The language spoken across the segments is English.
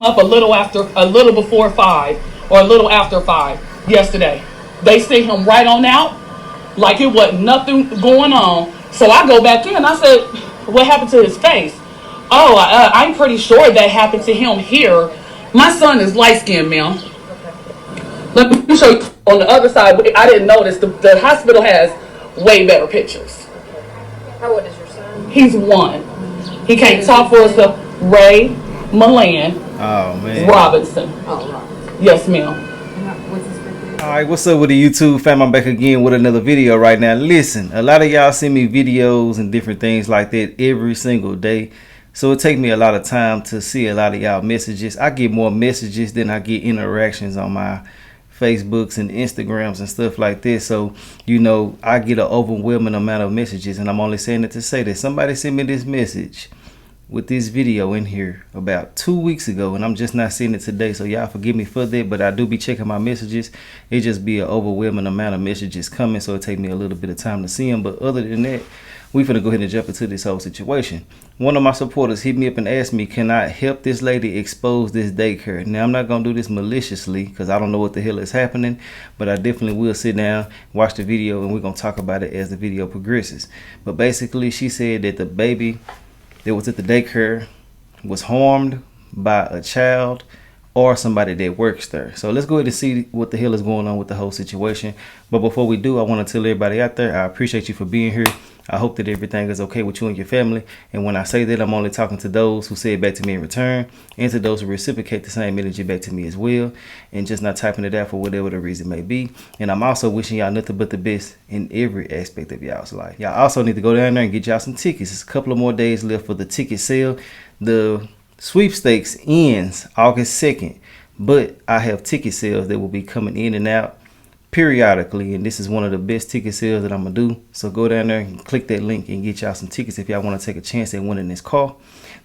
up a little before 5 or a little after 5 yesterday. They sent him right on out like it wasn't nothing going on. So I go back in. I said, what happened to his face? Oh, I'm pretty sure that happened to him here. My son is light skinned, ma'am. Let me show you on the other side. I didn't notice the hospital has way better pictures. How old is your son? He's 1. He can't talk for himself. Ray Milan Robinson. Oh, Robinson. Yes, ma'am. Alright, what's up with the YouTube fam? I'm back again with another video right now. Listen, a lot of y'all send me videos and different things like that every single day. So it takes me a lot of time to see a lot of y'all messages. I get more messages than I get interactions on my Facebooks and Instagrams and stuff like this. So, you know, I get an overwhelming amount of messages, and I'm only saying it to say that somebody sent me this message with this video in here about 2 weeks ago, and I'm just not seeing it today, so y'all forgive me for that. But I do be checking my messages. It just be an overwhelming amount of messages coming, so it take me a little bit of time to see them. But other than that, we finna go ahead and jump into this whole situation. One of my supporters hit me up and asked me, can I help this lady expose this daycare? Now, I'm not gonna do this maliciously because I don't know what the hell is happening, but I definitely will sit down, watch the video, and we're gonna talk about it as the video progresses. But basically, she said that the baby that was at the daycare was harmed by a child or somebody that works there. So let's go ahead and see what the hell is going on with the whole situation. But before we do, I want to tell everybody out there, I appreciate you for being here. I hope that everything is okay with you and your family. And when I say that, I'm only talking to those who say it back to me in return, and to those who reciprocate the same energy back to me as well, and just not typing it out for whatever the reason may be. And I'm also wishing y'all nothing but the best in every aspect of y'all's life. Y'all also need to go down there and get y'all some tickets. There's a couple of more days left for the ticket sale. The sweepstakes ends August 2nd, but I have ticket sales that will be coming in and out periodically, and this is one of the best ticket sales that I'm gonna do. So go down there and click that link and get y'all some tickets if y'all want to take a chance at winning this car.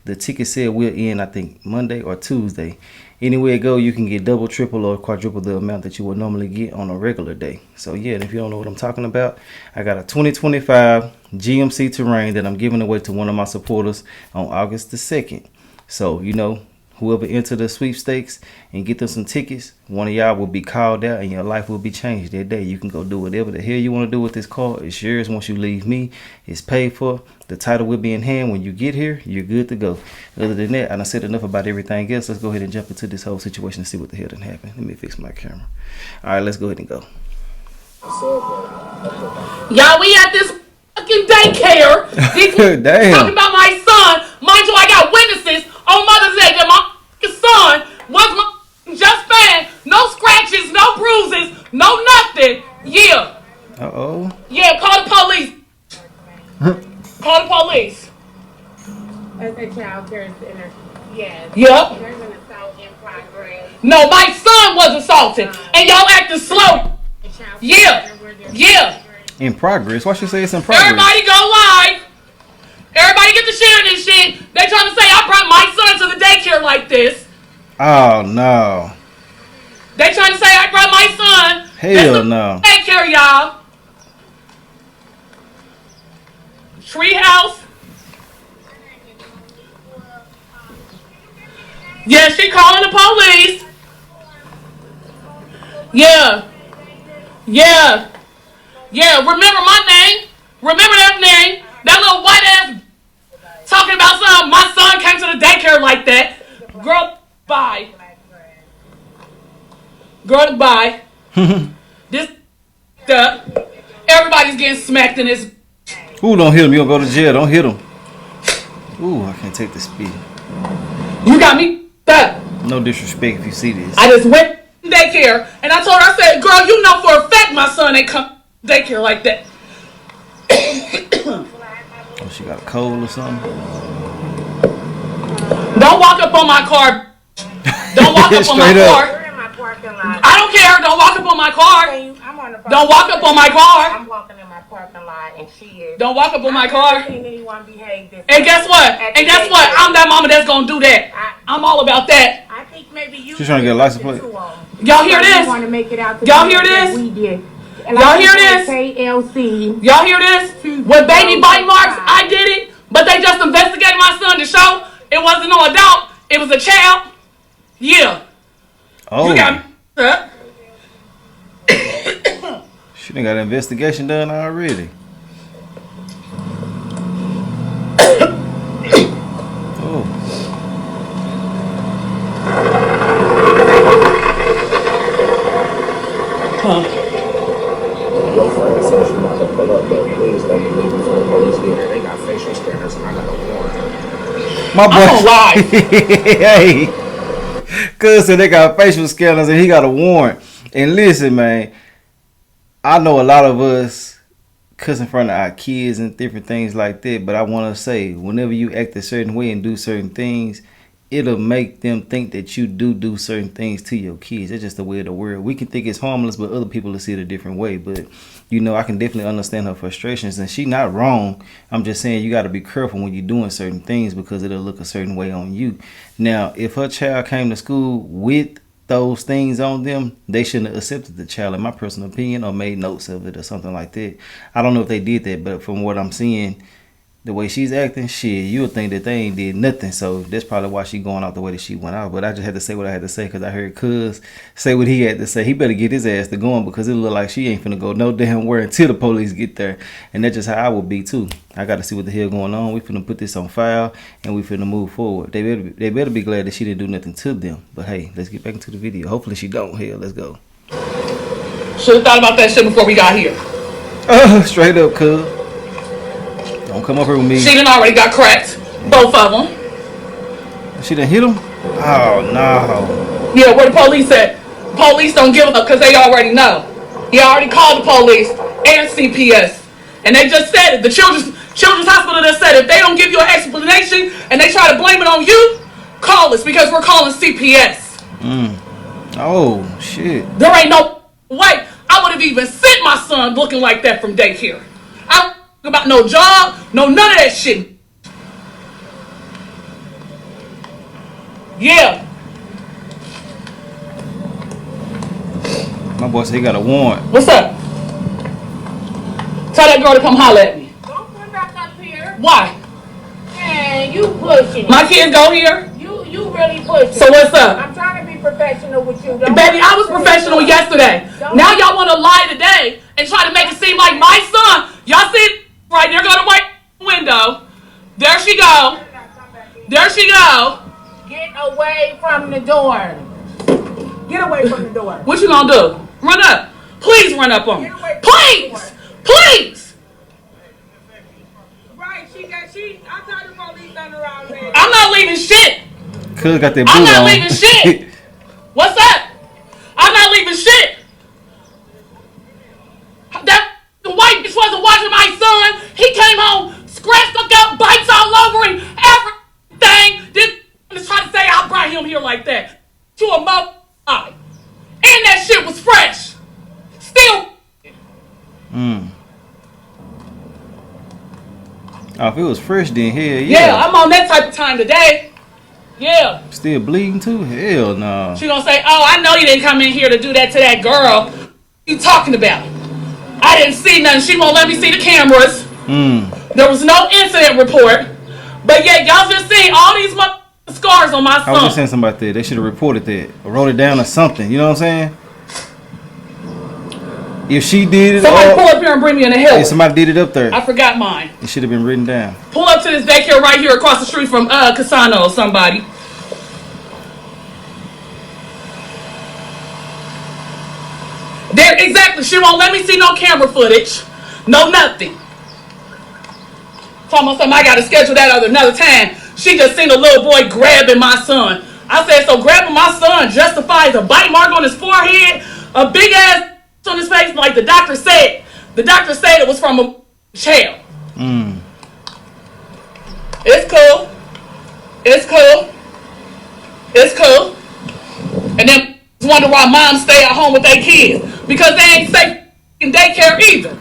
The ticket sale will end, I think, Monday or Tuesday. Anywhere you go, you can get double, triple, or quadruple the amount that you would normally get on a regular day. So yeah, and if you don't know what I'm talking about, I got a 2025 GMC Terrain that I'm giving away to one of my supporters on August the 2nd. So, you know, whoever enter the sweepstakes and get them some tickets, one of y'all will be called out and your life will be changed that day. You can go do whatever the hell you want to do with this car. It's yours once you leave me. It's paid for. The title will be in hand when you get here. You're good to go. Other than that, I done said enough about everything else. Let's go ahead and jump into this whole situation and see what the hell done happened. Let me fix my camera. All right, let's go ahead and go. Y'all, we at this fucking daycare. Damn. Talking about my son. Mind you, I got witnesses on Mother's Day that my son was my just fine. No scratches, no bruises, no nothing. Yeah. Uh-oh. Yeah, call the police. Call the police. As a childcare center. Yes. Yep. There's an assault in progress. No, my son was assaulted. And y'all acting slow. Yeah. Yeah. In progress? Why should you say it's in progress? Everybody go live. Everybody get to sharing this shit. They trying to say I brought my son to the daycare like this. Oh, no. They trying to say I brought my son. Hell no. Daycare, y'all. Treehouse. Yeah, she calling the police. Yeah. Yeah. Yeah, remember my name. Remember that name. That little white ass talking about something. My son came to the daycare like that. Girl, bye. Girl, bye. This up. Everybody's getting smacked in this. Ooh, don't hit him. You don't go to jail. Don't hit him. Ooh, I can't take the speed. You got me up. No disrespect if you see this. I just went to daycare and I told her, I said, girl, you know for a fact my son ain't come to daycare like that. Oh, she got a cold or something? Don't walk up on my car. Don't walk up on my car. I don't care. Don't walk up on my car. Don't walk up on my car. I'm walking in my parking lot and she is. Don't walk up on my car. Anyone behave this and guess what? And guess what? I'm that mama that's gonna do that. I'm all about that. I think maybe you. She's trying to get a license plate. Y'all hear this? Want to make it out to y'all hear this? We did. Y'all hear this? KLC. Y'all hear this? With baby bite marks, I did it, but they just investigated my son to show it wasn't no adult. It was a child. Oh. You got up. She done got an investigation done already. Oh. Huh. Your friend said she about to pull up, but please let me leave before the police get here. They got facial scanners and I got a warrant. My boy. I'm gonna lie. Hey. Cuz said they got facial scanners and he got a warrant. And listen, man, I know a lot of us cuss in front of our kids and different things like that, but I want to say, whenever you act a certain way and do certain things, it'll make them think that you do certain things to your kids. It's just the way of the world. We can think it's harmless, but other people will see it a different way. But, you know, I can definitely understand her frustrations, and she's not wrong. I'm just saying you got to be careful when you're doing certain things because it'll look a certain way on you. Now, if her child came to school with those things on them, they shouldn't have accepted the child, in my personal opinion, or made notes of it or something like that. I don't know if they did that, but from what I'm seeing, the way she's acting, shit, you would think that they ain't did nothing. So that's probably why she going out the way that she went out. But I just had to say what I had to say because I heard Cuz say what he had to say. He better get his ass to going because it look like she ain't finna go no damn where until the police get there. And that's just how I would be too. I got to see what the hell going on. We finna put this on file and we finna move forward. They better be glad that she didn't do nothing to them. But hey, let's get back into the video. Hopefully she don't. Hell, let's go. Should have thought about that shit before we got here. Straight up, Cuz. Don't come up here with me. She done already got cracked. Both of them. She done hit him? Oh, no. Yeah, where the police at? Police don't give up because they already know. He already called the police and CPS. And they just said it. The children's hospital just said if they don't give you an explanation and they try to blame it on you, call us because we're calling CPS. Oh, shit. There ain't no way I would have even sent my son looking like that from daycare. I don't about no job, no none of that shit. Yeah. My boy said he got a warrant. What's up? Tell that girl to come holler at me. Don't come back up here. Why? Man, you pushing. My kids go here. You really pushing. So what's up? I'm trying to be professional with you. Baby, I was professional yesterday. Now y'all want to lie today and try to make it seem like my son. Y'all see it right there, go to white window. There she go. There she go. Get away from the door. Get away from the door. What you gonna do? Run up. Please run up on me. Please. Please. Right, I thought the police done around there. I'm not leaving shit. Cuz got that boot I'm not on. leaving shit. What's up? I'm not leaving shit. That the white bitch wasn't watching my son. He came home, scratched up, bites all over him, everything. This is trying to say I brought him here like that. To a mother. And that shit was fresh. Still. Oh, if it was fresh then, hell yeah. Yeah, I'm on that type of time today. Yeah. Still bleeding too? Hell no. She gonna say, oh, I know you didn't come in here to do that to that girl. What you talking about? I didn't see nothing. She won't let me see the cameras. There was no incident report. But yet, y'all just seen all these scars on my son. I was just saying something about that. They should have reported that or wrote it down or something. You know what I'm saying? If she did it, somebody pull up here and bring me in the hill. If somebody did it up there, I forgot mine. it should have been written down. Pull up to this daycare right here across the street from Casano or somebody. There, exactly. She won't let me see no camera footage. No nothing. Talking about something I got to schedule that another time. She just seen a little boy grabbing my son. I said, so grabbing my son justifies a bite mark on his forehead, a big ass on his face, like the doctor said. The doctor said it was from a child. It's cool. It's cool. It's cool. And then wonder why moms stay at home with their kids because they ain't safe in daycare either.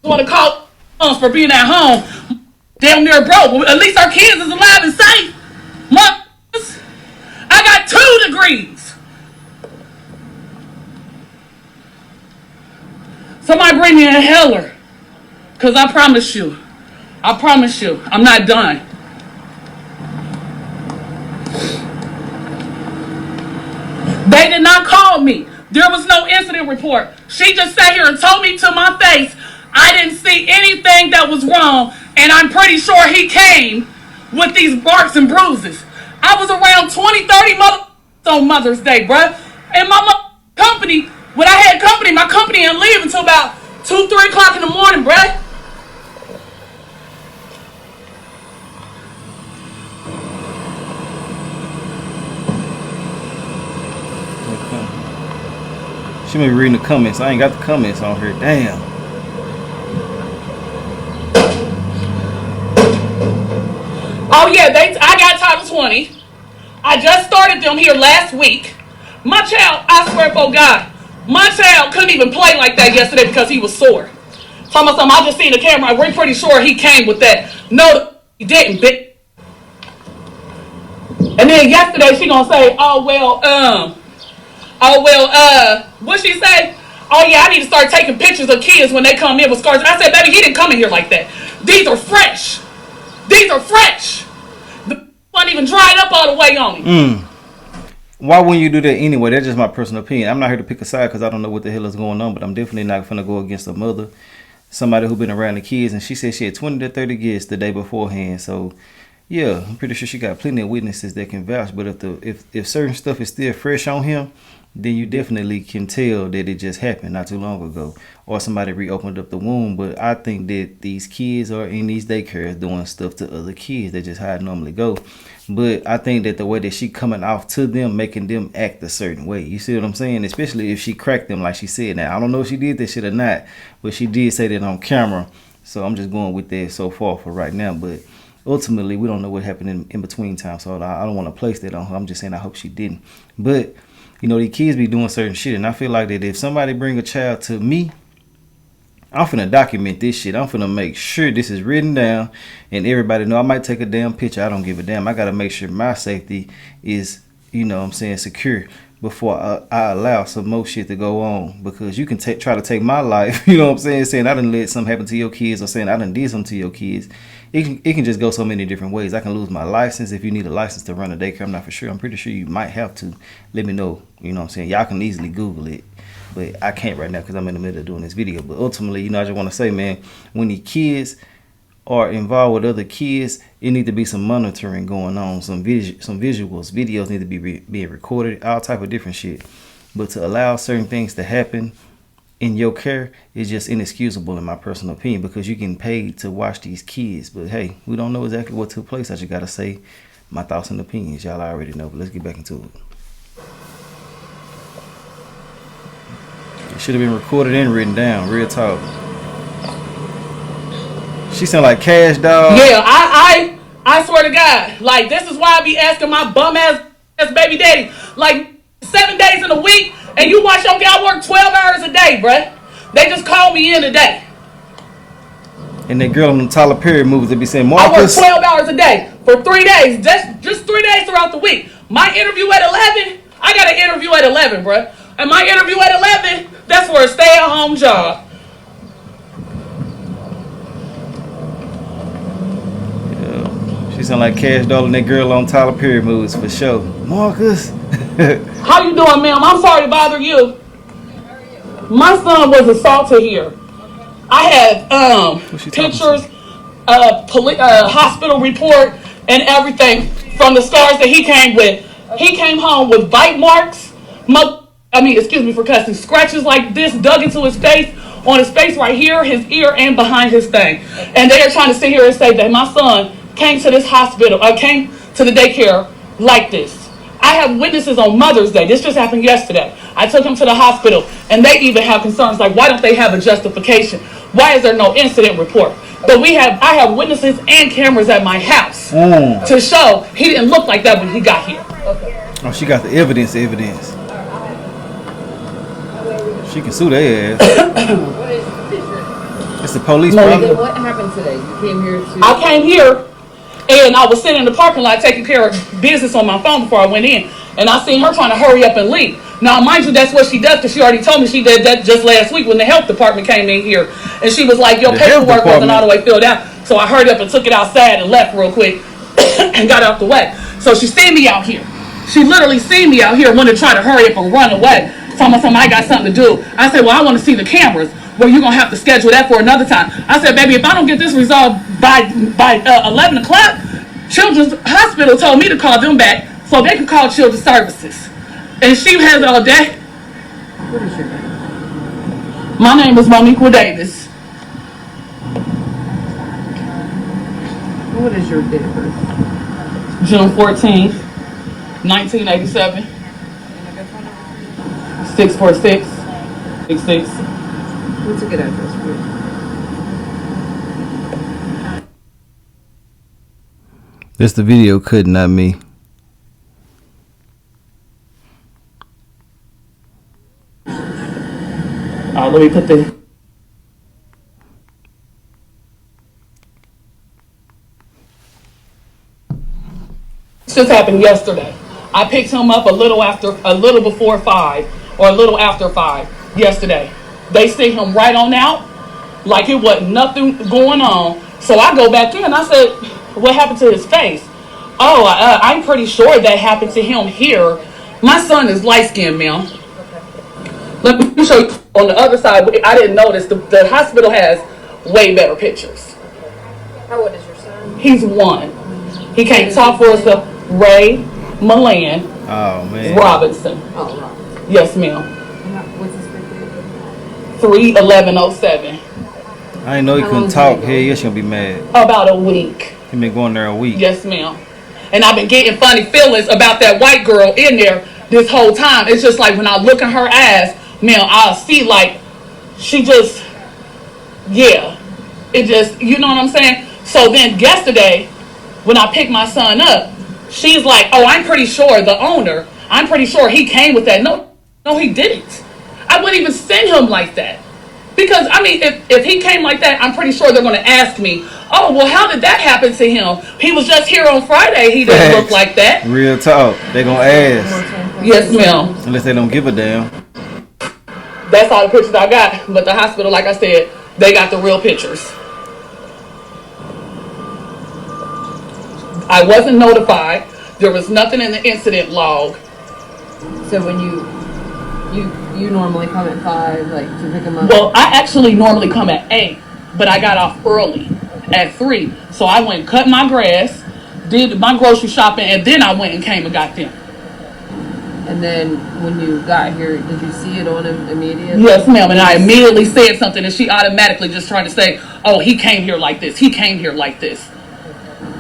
Want to call us for being at home, damn near broke. At least our kids is alive and safe. Mothers, I got 2 degrees. Somebody bring me a inhaler, cause I promise you, I'm not done. They did not call me. There was no incident report. She just sat here and told me to my face I didn't see anything that was wrong, and I'm pretty sure he came with these marks and bruises. I was around 20, 30 mothers on Mother's Day, bruh. And my company, when I had company, my company didn't leave until about 2, 3 o'clock in the morning, bruh. She may be reading the comments. I ain't got the comments on here. Damn. Oh yeah, I got Title 20. I just started them here last week. My child, I swear for God, my child couldn't even play like that yesterday because he was sore. Tell me something, I just seen the camera. We're pretty sure he came with that. No, he didn't, bitch. And then yesterday she gonna say, what'd she say? Oh yeah, I need to start taking pictures of kids when they come in with scars. I said, baby, he didn't come in here like that. These are fresh. These are fresh. The wasn't even dried up all the way on me. Why wouldn't you do that anyway? That's just my personal opinion. I'm not here to pick a side because I don't know what the hell is going on, but I'm definitely not going to go against a mother, somebody who been around the kids, and she said she had 20 to 30 kids the day beforehand. So yeah, I'm pretty sure she got plenty of witnesses that can vouch. But if certain stuff is still fresh on him, then you definitely can tell that it just happened not too long ago, or somebody reopened up the wound. But I think that these kids are in these daycares doing stuff to other kids. That's just how it normally go. But I think that the way that she coming off to them, making them act a certain way. You see what I'm saying? Especially if she cracked them like she said. Now, I don't know if she did that shit or not, but she did say that on camera. So I'm just going with that so far for right now. But ultimately, we don't know what happened in between time. So I don't want to place that on her. I'm just saying I hope she didn't. But you know, these kids be doing certain shit, and I feel like that if somebody bring a child to me, I'm finna document this shit. I'm finna make sure this is written down, and everybody know. I might take a damn picture. I don't give a damn. I gotta make sure my safety is, you know what I'm saying, secure before I allow some more shit to go on. Because you can try to take my life, you know what I'm saying I done let something happen to your kids, or saying I done did something to your kids. It can just go so many different ways. I can lose my license. If you need a license to run a daycare, I'm not for sure. I'm pretty sure you might have to. Let me know. You know what I'm saying? Y'all can easily Google it. But I can't right now because I'm in the middle of doing this video. But ultimately, you know, I just want to say, man, when the kids are involved with other kids, it need to be some monitoring going on. Some visuals. Videos need to be being recorded. All type of different shit. But to allow certain things to happen in your care is just inexcusable in my personal opinion, because you're getting paid to watch these kids. But hey, we don't know exactly what took place. I just gotta say my thoughts and opinions. Y'all already know, but let's get back into it. It should have been recorded and written down. Real talk. She sound like Cash Dog. Yeah, I swear to God, like, this is why I be asking my bum ass baby daddy, like, 7 days in a week, and you watch your guy work 12 hours a day, bruh. They just called me in today. And that girl on the Tyler Perry movies, they be saying, Marcus, I work 12 hours a day for 3 days, just 3 days throughout the week. My interview at 11, I got an interview at 11, bruh. And my interview at 11, that's for a stay-at-home job. Yeah, she sound like Cash Doll and that girl on Tyler Perry movies for sure. Marcus. How you doing, ma'am? I'm sorry to bother you. My son was assaulted here. I have pictures, hospital report, and everything from the scars that he came with. He came home with bite marks. Excuse me for cussing. Scratches like this dug into his face, on his face right here, his ear, and behind his thing. And they are trying to sit here and say that my son came to this hospital, came to the daycare like this. I have witnesses on Mother's Day. This just happened yesterday. I took him to the hospital, and they even have concerns like, why don't they have a justification? Why is there no incident report? But I have witnesses and cameras at my house to show he didn't look like that when he got here. Okay. Oh, she got the evidence. She can sue their ass. It's the police. What happened today? You came here to... I came here, and I was sitting in the parking lot taking care of business on my phone before I went in. And I seen her trying to hurry up and leave. Now, mind you, that's what she does, because she already told me she did that just last week when the health department came in here. And she was like, your paperwork wasn't all the way filled out. So I hurried up and took it outside and left real quick and got out the way. So she seen me out here. She literally seen me out here, wanted to try to hurry up and run away. Telling me I got something to do. I said, well, I want to see the cameras. Well, you're going to have to schedule that for another time. I said, baby, if I don't get this resolved by 11 o'clock, Children's Hospital told me to call them back so they could call Children's Services. And she has it all day. What is your name? My name is Monique Davis. What is your date of birth? June 14th, 1987. 646 66. What's a good address for you? That's the video cut, not me. Let me put the. This just happened yesterday. I picked him up a little before 5 or a little after 5 yesterday. They sent him right on out like it wasn't nothing going on. So I go back in. I said, what happened to his face? Oh, I'm pretty sure that happened to him here. My son is light-skinned, ma'am. Let me show you on the other side. I didn't notice. The hospital has way better pictures. How old is your son? He's 1. He can't talk for himself. Ray Milan Robinson. Oh, Robinson. Yes, ma'am. What's his birthday? 3/11/07. I didn't know he couldn't talk. Hey, yes, gonna be mad. About a week. He been going there a week. Yes, ma'am. And I've been getting funny feelings about that white girl in there this whole time. It's just like when I look in her eyes, ma'am, I'll see like she just, yeah. It just, you know what I'm saying? So then yesterday, when I picked my son up, she's like, oh, I'm pretty sure the owner, I'm pretty sure he came with that. No, he didn't. I wouldn't even send him like that. Because, I mean, if he came like that, I'm pretty sure they're going to ask me, oh, well, how did that happen to him? He was just here on Friday. He didn't look like that. Real talk. They going to ask. Yes, ma'am. Unless they don't give a damn. That's all the pictures I got. But the hospital, like I said, they got the real pictures. I wasn't notified. There was nothing in the incident log. So when you normally come at 5, like, to pick him up? Well, I actually normally come at 8, but I got off early at 3. So I went and cut my grass, did my grocery shopping, and then I went and came and got them. And then when you got here, did you see it on him immediately? Yes, ma'am. And I immediately said something, and she automatically just tried to say, oh, he came here like this. He came here like this.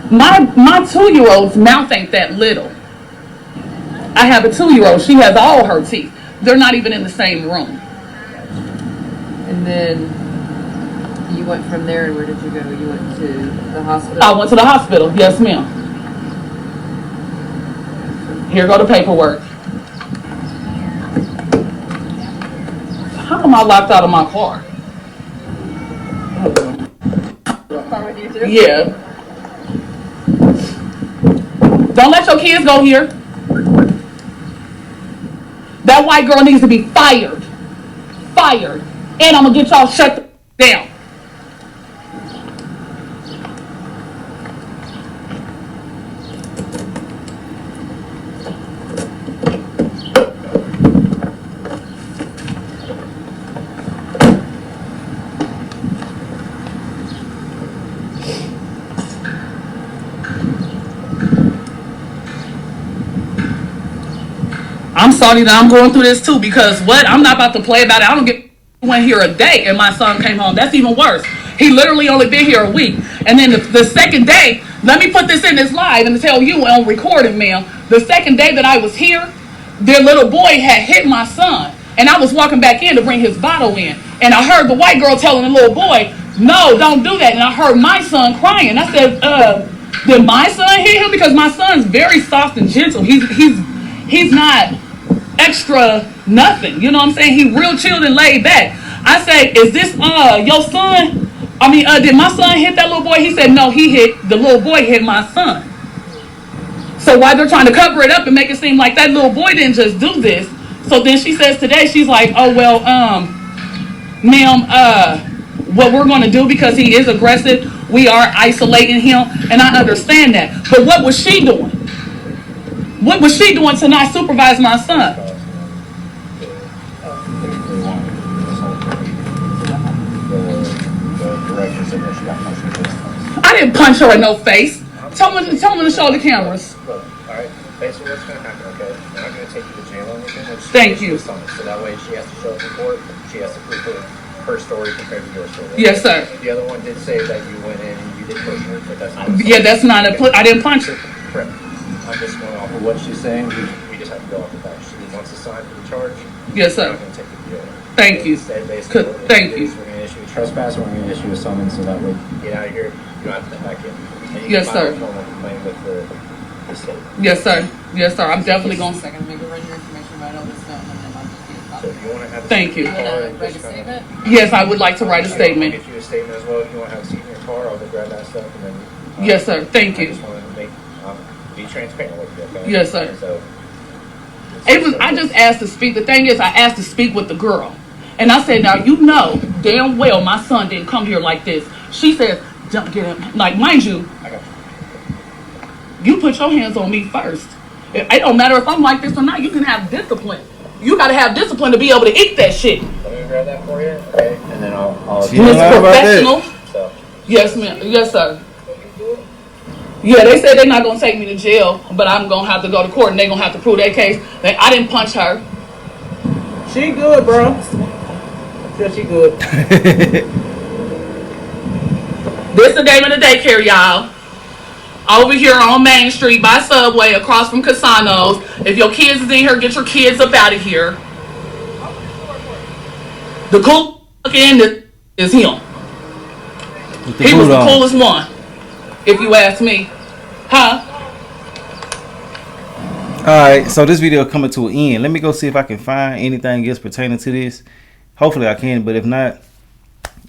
My 2-year-old's mouth ain't that little. I have a 2-year-old. She has all her teeth. They're not even in the same room. And then you went from there, and where did you go? You went to the hospital? I went to the hospital. Yes, ma'am. Here go the paperwork. How am I locked out of my car? Yeah. Don't let your kids go here. That white girl needs to be fired. Fired. And I'm going to get y'all shut down. I'm sorry that I'm going through this too, because what? I'm not about to play about it. I don't get went here a day and my son came home. That's even worse. He literally only been here a week. And then the second day, let me put this in this live and tell you on recording, ma'am. The second day that I was here, their little boy had hit my son. And I was walking back in to bring his bottle in. And I heard the white girl telling the little boy, no, don't do that. And I heard my son crying. I said, did my son hit him? Because my son's very soft and gentle. He's not extra nothing. You know what I'm saying? He real chilled and laid back. I say, is this your son? I mean, did my son hit that little boy? He said, no, the little boy hit my son. So while they're trying to cover it up and make it seem like that little boy didn't just do this. So then she says today, she's like, oh, well, ma'am, what we're going to do, because he is aggressive, we are isolating him. And I understand that. But what was she doing? What was she doing to not supervise my son? I didn't punch her in no face. Tell me to show the cameras. Look, alright, basically what's going to happen, okay? We're not going to take you to jail or anything. Thank you. So that way she has to show up in court. She has to prove her story compared to your story. Yes, sir. The other one did say that you went in and you did push her, but that's not. Yeah, that's not I didn't punch her. Correct. I'm just going off of what she's saying. We just have to go off of that. She wants to sign for the charge. Yes, sir. We're not going to take you to jail. Thank you. Thank you. We're going to issue a trespass. We're going to issue a summons so that way you get out of here. You don't have to come back in. And you Yes, can file sir. a formal complaint with the state. Yes, sir. Yes, sir. I'm definitely going to. Second, maybe write your information, write all this down, and then I'll just get a copy. So if you want to have a Thank seat in you. your car, Write a just kinda- statement? Yes, I would like to write a I'll statement. get you a statement as well. If you want to have a seat in your car, I'll go grab that stuff and then. Yes, sir. Thank I you. just wanted to be transparent with you. Okay? Yes, sir. So. I just asked to speak. The thing is, I asked to speak with the girl. And I said, now, you know damn well my son didn't come here like this. She said, don't get him. Like, mind you, I got you put your hands on me first. It don't matter if I'm like this or not. You can have discipline. You got to have discipline to be able to eat that shit. Let me grab that for you, okay? And then I'll Yeah. Miss How about that? Professional. So. Yes, ma'am. Yes, sir. Yeah, they said they're not going to take me to jail, but I'm going to have to go to court and they're going to have to prove that case. That I didn't punch her. She good, bro. Yeah, she good. This the name of the daycare, y'all. Over here on Main Street by Subway, across from Casanos. If your kids is in here, get your kids up out of here. The cool end is him. He was the coolest one, if you ask me. Huh? Alright, so this video coming to an end. Let me go see if I can find anything else pertaining to this. Hopefully I can, but if not,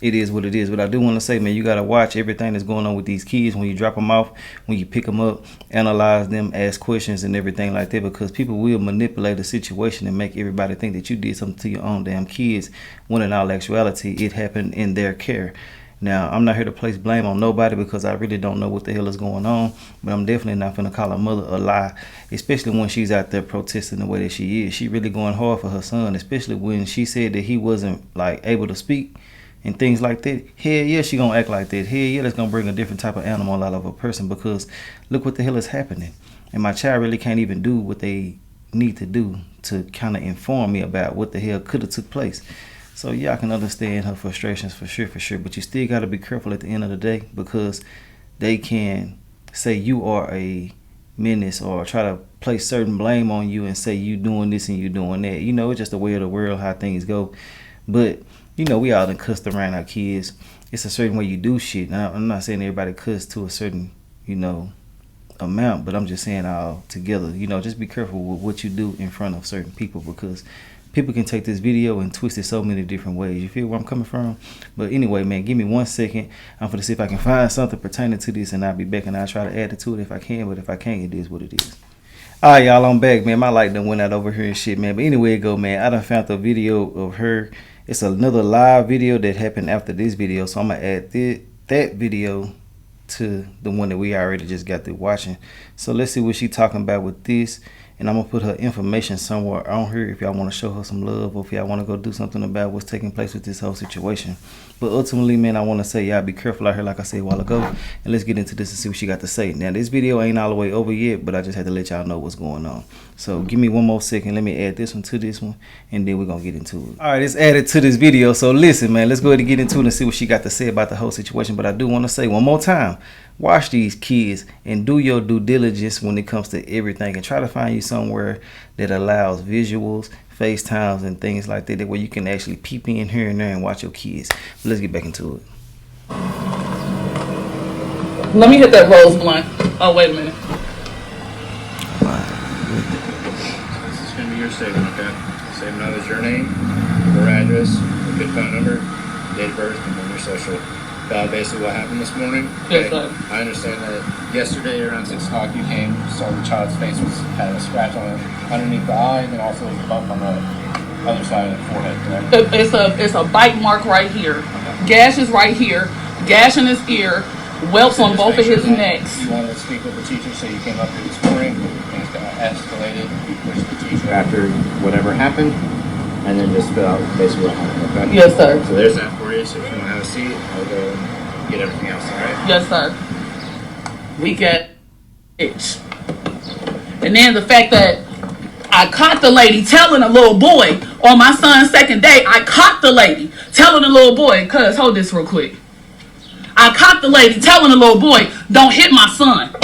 it is what it is. But I do want to say, man, you got to watch everything that's going on with these kids when you drop them off, when you pick them up, analyze them, ask questions and everything like that, because people will manipulate the situation and make everybody think that you did something to your own damn kids, when in all actuality, it happened in their care. Now, I'm not here to place blame on nobody because I really don't know what the hell is going on, but I'm definitely not going to call a mother a lie, especially when she's out there protesting the way that she is. She really going hard for her son, especially when she said that he wasn't like able to speak and things like that. Hell yeah, she gonna act like that. Hell yeah, that's gonna bring a different type of animal out of a person, because look what the hell is happening. And my child really can't even do what they need to do to kind of inform me about what the hell could have took place. So yeah, I can understand her frustrations for sure. But you still got to be careful at the end of the day, because they can say you are a menace or try to place certain blame on you and say you doing this and you doing that. You know, it's just the way of the world, how things go. But you know, we all done cussed around our kids. It's a certain way you do shit. Now, I'm not saying everybody cuss to a certain, you know, amount, but I'm just saying all together. You know, just be careful with what you do in front of certain people, because people can take this video and twist it so many different ways. You feel where I'm coming from? But anyway, man, give me 1 second. I'm going to see if I can find something pertaining to this, and I'll be back and I'll try to add it to it if I can. But if I can't, it is what it is. All right, y'all, I'm back, man. My light done went out over here and shit, man. But anyway, it go, man. I done found the video of her. It's another live video that happened after this video, so I'm going to add that video to the one that we already just got through watching. So let's see what she talking about with this. And I'm going to put her information somewhere on here if y'all want to show her some love, or if y'all want to go do something about what's taking place with this whole situation. But ultimately, man, I want to say y'all be careful out here, like I said a while ago. And let's get into this and see what she got to say. Now, this video ain't all the way over yet, but I just had to let y'all know what's going on. So give me 1 more second. Let me add this one to this one, and then we're going to get into it. All right, it's added to this video. So listen, man, let's go ahead and get into it and see what she got to say about the whole situation. But I do want to say one more time, watch these kids and do your due diligence when it comes to everything, and try to find you somewhere that allows visuals, FaceTimes, and things like that, where you can actually peep in here and there and watch your kids. But let's get back into it. Let me hit that rose blunt. Oh, wait a minute. This is going to be your statement, okay? Statement out is your name, your address, your good phone number, date of birth, and then your social. Basically what happened this morning. Yes, Okay? sir. I understand that yesterday around 6 o'clock you came, saw the child's face had a scratch on it underneath the eye, and then also there's a bump on the other side of the forehead, correct? It's a bite mark right here. Gash is right here. Gash in his ear. Whelps on both of his necks. You wanted to speak with the teacher, so you came up here this morning and escalated, you push the teacher after whatever happened, and then just fill out basically what happened, okay? Yes, sir. So there's that for you, so if you want to have a seat, I'll go and get everything else, alright? Yes, sir. We get it. And then the fact that I caught the lady telling a little boy on my son's second day, I caught the lady telling a little boy, cuz hold this real quick. I caught the lady telling a little boy, don't hit my son.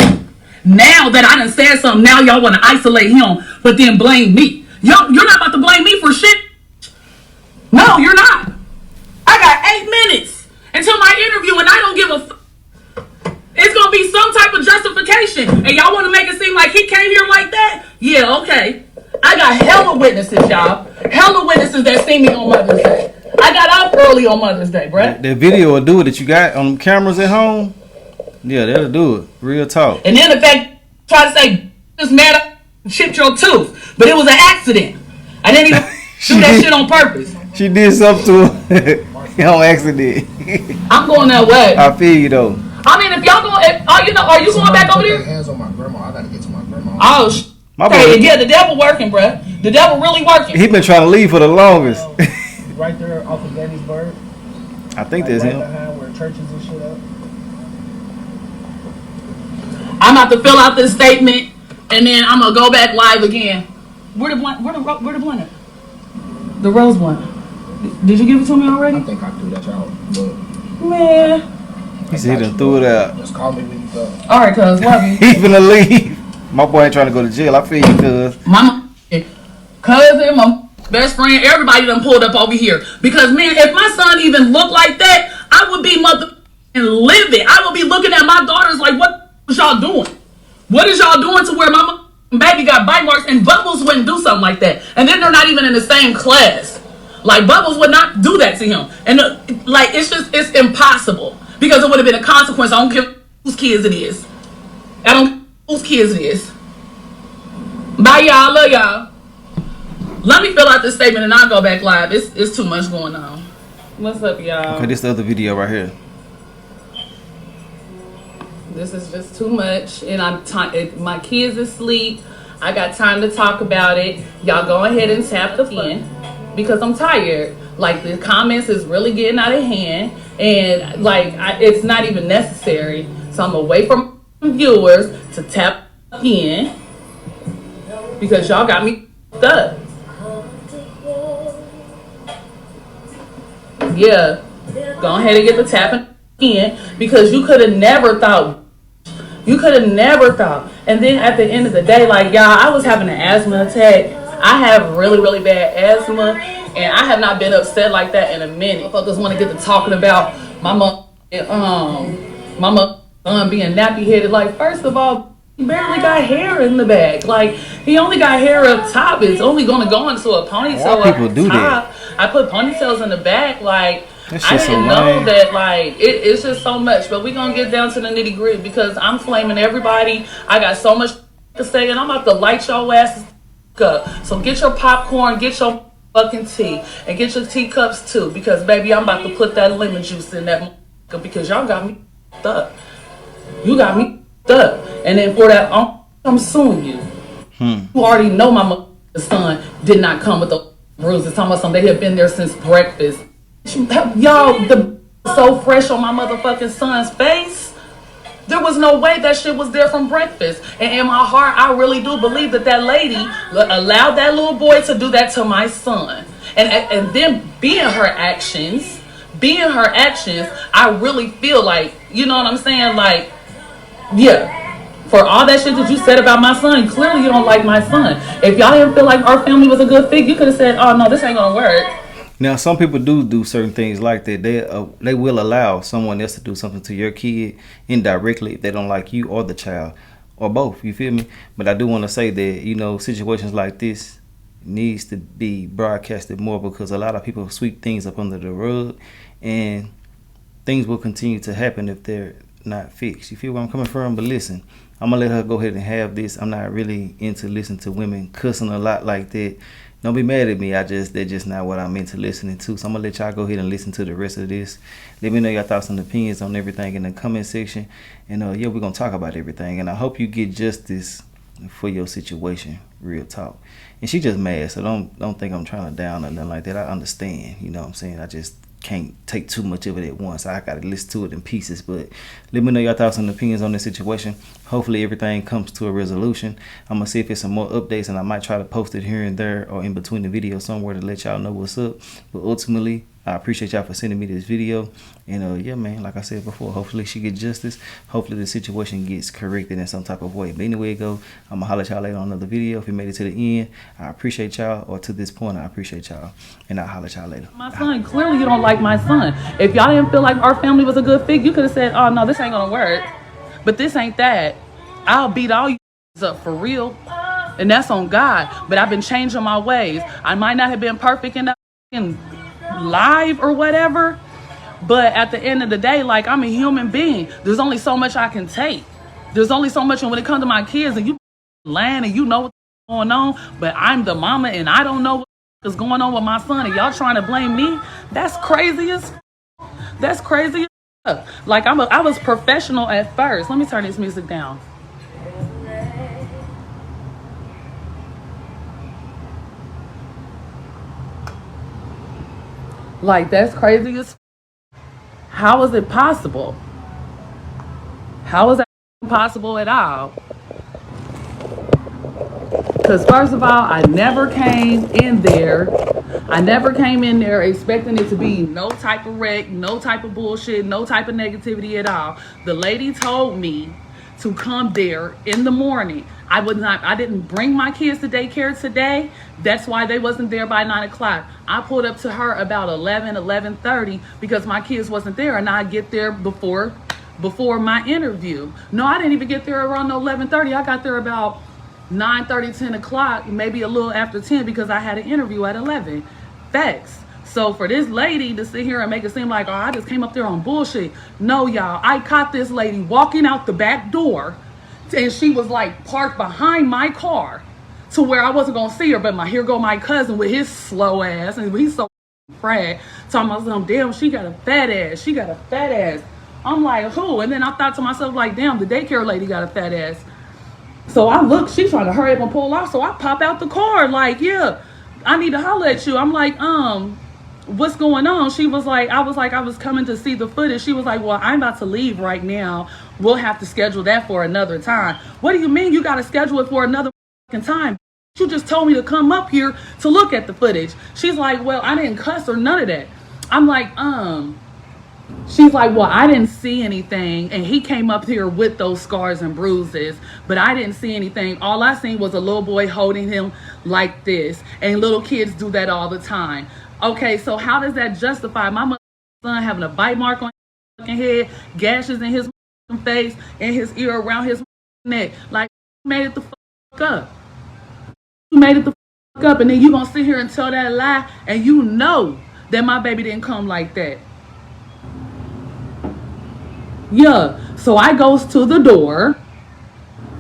Now that I done said something, now y'all want to isolate him, but then blame me. You're not about to blame me for shit. No, you're not. I got 8 minutes until my interview and I don't give a fuck. It's going to be some type of justification. And y'all want to make it seem like he came here like that? Yeah, okay. I got hella witnesses, y'all. Hella witnesses that see me on Mother's Day. I got out early on Mother's Day, bruh. The video will do it that you got on cameras at home. Yeah, that'll do it. Real talk. And then the fact, try to say, this man chipped your tooth. But it was an accident. I didn't even do that shit on purpose. She did something to him on accident. I'm going that way. I feel you though. I mean, if y'all going, are you going back over there? Hands on my grandma. I gotta get to my grandma. Oh, My hey, boy, yeah, the devil working, bruh. The devil really working. he been trying to leave for the longest. Right there off of Gettysburg. I think Like that's right him. behind where churches and shit up. I'm about to fill out this statement, and then I'm gonna go back live again. Where the blunt at? The rose blunt. Did you give it to me already? I think I threw that out. But Man. He said he done threw it out. just call me when you go. All right, cuz, love you. He finna leave. My boy ain't trying to go to jail. I feel you, cuz. My cousin, my best friend, everybody done pulled up over here. Because, man, if my son even looked like that, I would be livid. I would be looking at my daughters like, what is y'all doing? What is y'all doing to where my baby got bite marks? And Bubbles wouldn't do something like that. And then they're not even in the same class. Like, Bubbles would not do that to him. And, it's impossible. Because it would have been a consequence. I don't care whose kids it is. I don't care whose kids it is. Bye, y'all. Love y'all. Let me fill out this statement and I'll go back live. It's too much going on. What's up, y'all? Okay, this the other video right here. This is just too much. And my kids asleep. I got time to talk about it. Y'all go ahead and tap the in. Because I'm tired. Like, the comments is really getting out of hand. And, like, it's not even necessary. So I'm away from viewers to tap in. Because y'all got me up. Yeah. Go ahead and get the tapping in. Because you could have never thought. You could have never thought. And then at the end of the day, like, y'all, I was having an asthma attack. I have really, really bad asthma. And I have not been upset like that in a minute. Motherfuckers want to get to talking about my son being nappy headed. Like, first of all, he barely got hair in the back. Like, he only got hair up top. It's only going to go into a ponytail Why people do top. I put ponytails in the back. Like, I so didn't know lame. that. Like, it's just so much. But we're going to get down to the nitty gritty because I'm flaming everybody. I got so much to say, and I'm about to light your asses up. So get your popcorn, get your fucking tea, and get your teacups too, because baby, I'm about to put that lemon juice in that because y'all got me up. You got me up, and then for that, I'm suing you. You already know my son did not come with the bruises. Talking about something, they have been there since breakfast. Y'all, the so fresh on my motherfucking son's face. There was no way that shit was there from breakfast. And in my heart, I really do believe that lady allowed that little boy to do that to my son. And then being her actions, I really feel like, you know what I'm saying? Like, yeah, for all that shit that you said about my son, clearly you don't like my son. If y'all didn't feel like our family was a good fit, you could have said, oh no, this ain't gonna work. Now, some people do certain things like that. They will allow someone else to do something to your kid indirectly if they don't like you or the child or both. You feel me? But I do want to say that, you know, situations like this needs to be broadcasted more because a lot of people sweep things up under the rug and things will continue to happen if they're not fixed. You feel where I'm coming from? But listen, I'm going to let her go ahead and have this. I'm not really into listening to women cussing a lot like that. Don't be mad at me. They're just not what I'm into listening to. So I'm going to let y'all go ahead and listen to the rest of this. Let me know your thoughts and opinions on everything in the comment section. And yeah, we're going to talk about everything. And I hope you get justice for your situation, real talk. And she just mad, so don't think I'm trying to down or nothing like that. I understand, you know what I'm saying? I just can't take too much of it at once. I gotta listen to it in pieces. But let me know your thoughts and opinions on this situation. Hopefully everything comes to a resolution. I'm gonna see if there's some more updates, and I might try to post it here and there or in between the video somewhere to let y'all know what's up. But ultimately, I appreciate y'all for sending me this video. And yeah, man, like I said before, hopefully she gets justice. Hopefully the situation gets corrected in some type of way. But anyway it go, I'm gonna holler at y'all later on another video. If you made it to the end, I appreciate y'all. Or to this point, I appreciate y'all. And I'll holler at y'all later. My son, clearly you don't like my son. If y'all didn't feel like our family was a good fit, you could have said, oh no, this ain't gonna work. But this ain't that. I'll beat all you up for real. And that's on God. But I've been changing my ways. I might not have been perfect in live or whatever, but at the end of the day, like, I'm a human being. There's only so much I can take. There's only so much. And when it comes to my kids, and you lying and you know what's going on, but I'm the mama and I don't know what's going on with my son, and y'all trying to blame me, that's crazy as like, I was professional at first. Let me turn this music down. Like, that's crazy as how is it possible? How is that possible at all? Because first of all, I never came in there expecting it to be no type of wreck, no type of bullshit, no type of negativity at all. The lady told me to come there in the morning. I didn't bring my kids to daycare today. That's why they wasn't there by 9 o'clock. I pulled up to her about 11:30 because my kids wasn't there, and I get there before my interview. No, I didn't even get there around 11:30. I got there about 9:30, 10 o'clock, maybe a little after 10, because I had an interview at 11. Facts. So for this lady to sit here and make it seem like, oh, I just came up there on bullshit. No, y'all, I caught this lady walking out the back door, and she was like parked behind my car to where I wasn't gonna see her. But here go my cousin with his slow ass, and he's so frag, talking about some, damn, she got a fat ass. I'm like, who? And then I thought to myself, like, damn, the daycare lady got a fat ass. So I look, she's trying to hurry up and pull off. So I pop out the car, like, yeah, I need to holler at you. I'm like, what's going on? She was like, I was coming to see the footage. She was like, well, I'm about to leave right now. We'll have to schedule that for another time. What do you mean you got to schedule it for another time? You just told me to come up here to look at the footage. She's like, well, I didn't cuss or none of that. I'm like, she's like, well, I didn't see anything. And he came up here with those scars and bruises, but I didn't see anything. All I seen was a little boy holding him like this. And little kids do that all the time. Okay, so how does that justify my son having a bite mark on his head, gashes in his face, and his ear around his neck? Like, you made it the fuck up. You made it the fuck up, and then you gonna sit here and tell that lie, and you know that my baby didn't come like that. Yeah, so I goes to the door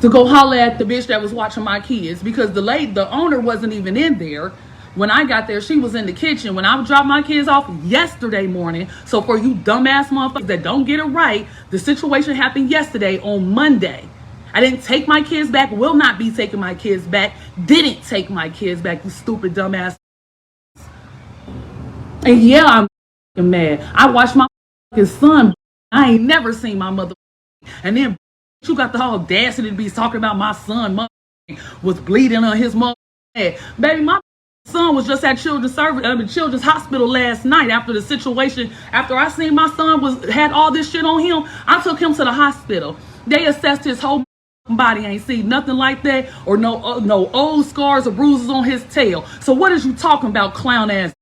to go holler at the bitch that was watching my kids, because the owner wasn't even in there. When I got there, she was in the kitchen. When I dropped my kids off yesterday morning, so for you dumbass motherfuckers that don't get it right, the situation happened yesterday on Monday. I didn't take my kids back, will not be taking my kids back, didn't take my kids back, you stupid dumbass. And yeah, I'm mad. I watched my son. I ain't never seen my mother. And then you got the whole audacity to be talking about my son was bleeding on his mother head. Baby, my son was just at Children's Hospital last night after the situation. After I seen my son had all this shit on him, I took him to the hospital. They assessed his whole body, ain't seen nothing like that, or no old scars or bruises on his tail. So what is you talking about, clown ass?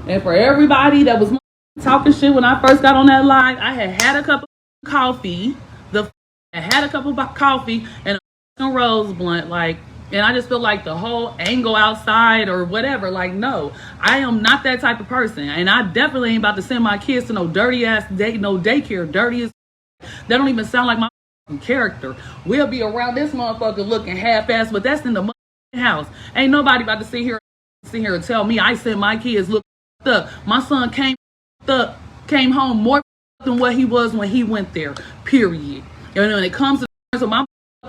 And for everybody that was talking shit when I first got on that line, I had a cup of coffee. I had a cup of coffee and a rose blunt, like, and I just feel like the whole angle outside or whatever, like, no, I am not that type of person. And I definitely ain't about to send my kids to no dirty ass daycare, dirty as that don't even sound like my character. We'll be around this motherfucker looking half-assed, but that's in the house. Ain't nobody about to sit here and tell me I sent my kids look up. My son came home more than what he was when he went there, period. And when it comes to terms of my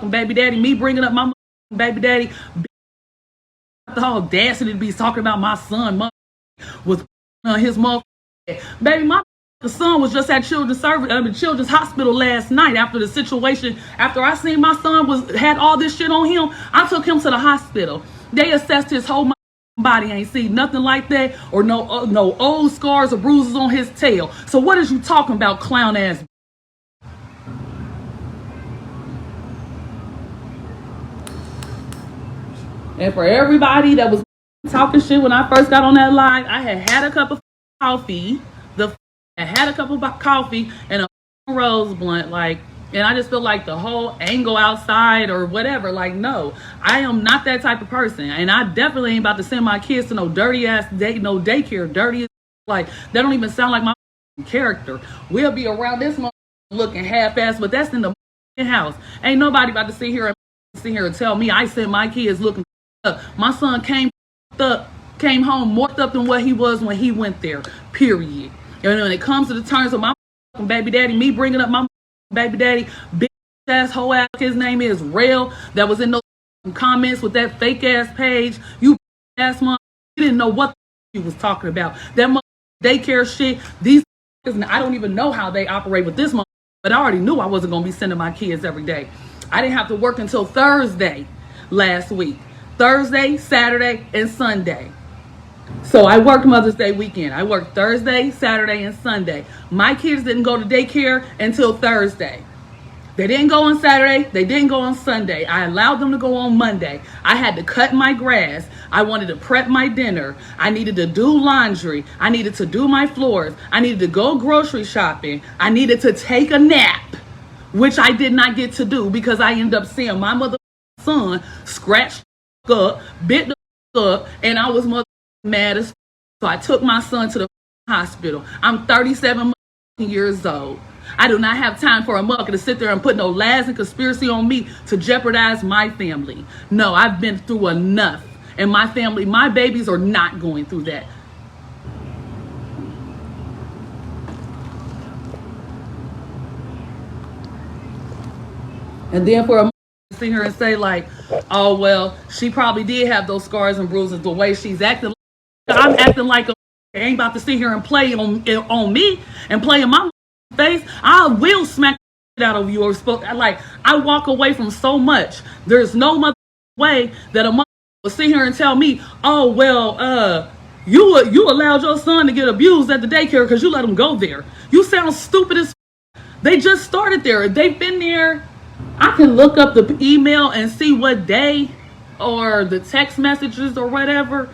baby daddy, me bringing up my baby daddy, the whole audacity to be talking about my son was his mother. Baby, my son was just at Children's Hospital last night after the situation. After I seen my son had all this shit on him, I took him to the hospital. They assessed his whole body, ain't see nothing like that, or no old scars or bruises on his tail. So what is you talking about, clown ass? And for everybody that was talking shit when I first got on that line, I had a cup of coffee. I had a cup of coffee and a rose blunt, and I just feel like the whole angle outside or whatever, no, I am not that type of person, and I definitely ain't about to send my kids to no dirty ass daycare, dirty that don't even sound like my character. We'll be around this looking half-assed, but that's in the house. Ain't nobody about to sit here and tell me I sent my kids looking up. My son came home more up than what he was when he went there, period. And when it comes to the terms of my baby daddy, me bringing up my baby daddy, big ass hoe ass, his name is Rail, that was in those comments with that fake ass page, you ass mom, you didn't know what he was talking about. That daycare shit, I don't even know how they operate with this mom, but I already knew I wasn't going to be sending my kids every day. I didn't have to work until Thursday last week. Thursday, Saturday, and Sunday. So I worked Mother's Day weekend. I worked Thursday, Saturday, and Sunday. My kids didn't go to daycare until Thursday. They didn't go on Saturday. They didn't go on Sunday. I allowed them to go on Monday. I had to cut my grass. I wanted to prep my dinner. I needed to do laundry. I needed to do my floors. I needed to go grocery shopping. I needed to take a nap, which I did not get to do because I ended up seeing my mother son scratched up, bit the up, and I was mad as so I took my son to the hospital. I'm 37 years old. I do not have time for a mother to sit there and put no lies and conspiracy on me to jeopardize my family. No, I've been through enough, and my family, my babies are not going through that. And then for a to sit here and say oh well, she probably did have those scars and bruises. The way she's acting, I'm acting like ain't about to sit here and play on me and play in my face. I will smack the out of you. I walk away from so much. There's no way that a mother will sit here and tell me, oh well, you allowed your son to get abused at the daycare because you let him go there. You sound stupid as. They just started there. They've been there. I can look up the email and see what day or the text messages or whatever,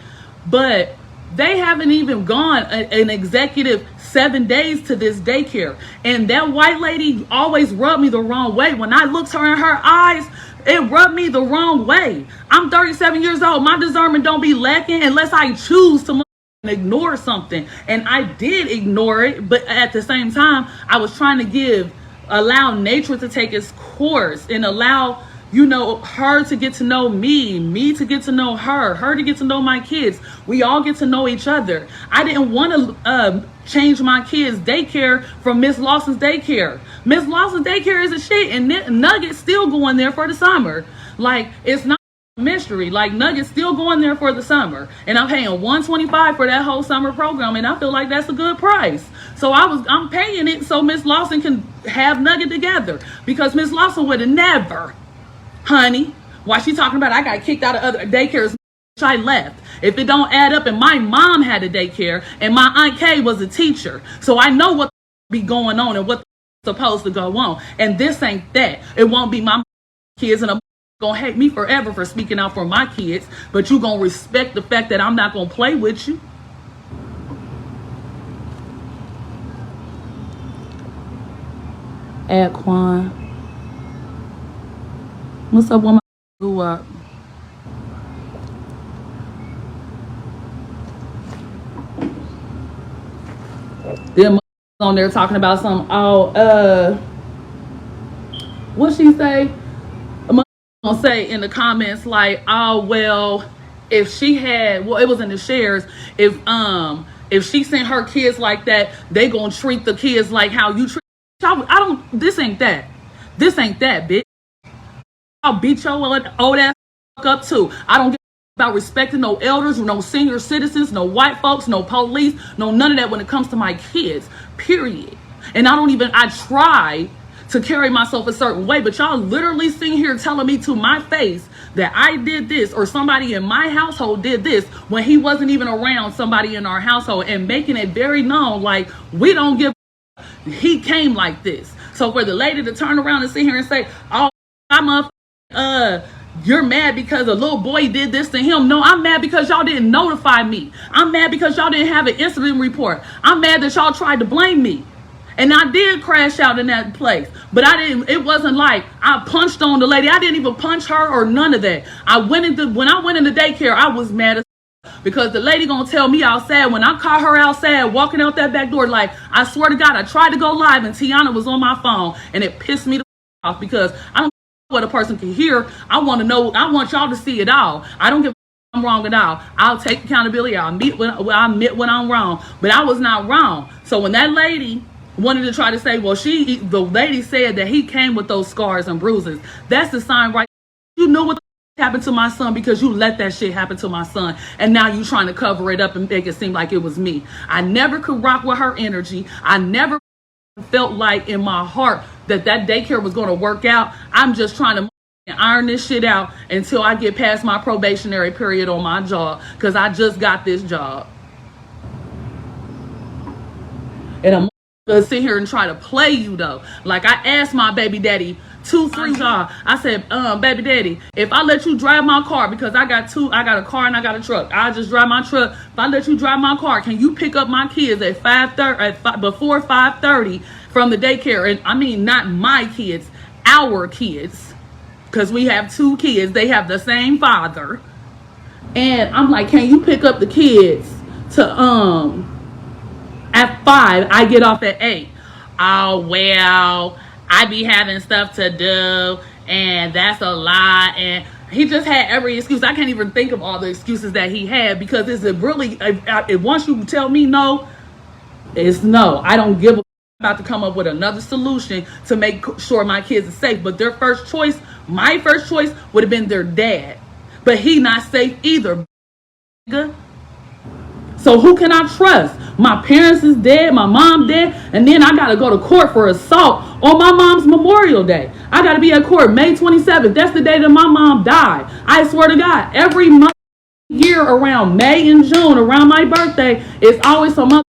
but they haven't even gone an executive 7 days to this daycare. And that white lady always rubbed me the wrong way. When I looked her in her eyes, it rubbed me the wrong way. I'm 37 years old. My discernment don't be lacking unless I choose to ignore something. And I did ignore it, but at the same time, I was trying to allow nature to take its course and allow her to get to know me to get to know her to get to know my kids. We all get to know each other. I didn't want to change my kids' daycare from Miss Lawson's daycare. Miss Lawson's daycare is a shit, and Nugget's still going there for the summer. It's not a mystery. Nugget's still going there for the summer, and I'm paying $125 for that whole summer program, and I feel like that's a good price. So I'm paying it so Miss Lawson can have Nugget together, because Miss Lawson would have never. Honey, why she talking about I got kicked out of other daycares? I left. If it don't add up, and my mom had a daycare, and my Aunt Kay was a teacher, so I know what be going on and what's supposed to go on. And this ain't that. It won't be my kids, and I'm gonna hate me forever for speaking out for my kids, but you gonna respect the fact that I'm not gonna play with you. Quan. What's up, woman? Grew up. Them on there talking about some. What she say? Gonna say in the comments oh well, if she had, it was in the shares. If If she sent her kids like that, they gonna treat the kids like how you treat. I don't. This ain't that. This ain't that, bitch. I'll beat your old ass up too. I don't give about respecting no elders, no senior citizens, no white folks, no police, no none of that when it comes to my kids. Period. And I try to carry myself a certain way, but y'all literally sitting here telling me to my face that I did this or somebody in my household did this when he wasn't even around somebody in our household, and making it very known like we don't give he came like this. So for the lady to turn around and sit here and say, oh, I'm you're mad because a little boy did this to him. No, I'm mad because y'all didn't notify me. I'm mad because y'all didn't have an incident report. I'm mad that y'all tried to blame me. And I did crash out in that place. But it wasn't like I punched on the lady. I didn't even punch her or none of that. When I went into daycare, I was mad as because the lady gonna tell me outside when I caught her outside walking out that back door. Like, I swear to God, I tried to go live and Tiana was on my phone, and it pissed me off because I don't what a person can hear. I want to know. I want y'all to see it all. I don't give I'm wrong at all. I'll take accountability. I'll admit when I'm wrong, but I was not wrong. So when that lady wanted to try to say, well, the lady said that he came with those scars and bruises. That's the sign, right? You know what happened to my son because you let that shit happen to my son, and now you trying to cover it up and make it seem like it was me. I never could rock with her energy. I never felt like in my heart that daycare was going to work out. I'm just trying to iron this shit out until I get past my probationary period on my job, because I just got this job. And I'm gonna sit here and try to play you though. Like, I asked my baby daddy 2-3 times. I said, baby daddy, if I let you drive my car, because I got a car and I got a truck. I just drive my truck. If I let you drive my car, can you pick up my kids at before 5:30 from the daycare? And I mean, not my kids, our kids, because we have 2 kids. They have the same father. And I'm like, can you pick up the kids to at 5? I get off at 8. Oh, well, I be having stuff to do, and that's a lie. And he just had every excuse. I can't even think of all the excuses that he had, because it's really, once you tell me no, it's no. I don't give a about to come up with another solution to make sure my kids are safe. But their first choice, my first choice, would have been their dad. But he not safe either. So who can I trust? My parents is dead, my mom dead, and then I gotta go to court for assault on my mom's Memorial Day. I gotta be at court May 27th. That's the day that my mom died. I swear to God, every month, year around May and June, around my birthday, it's always some other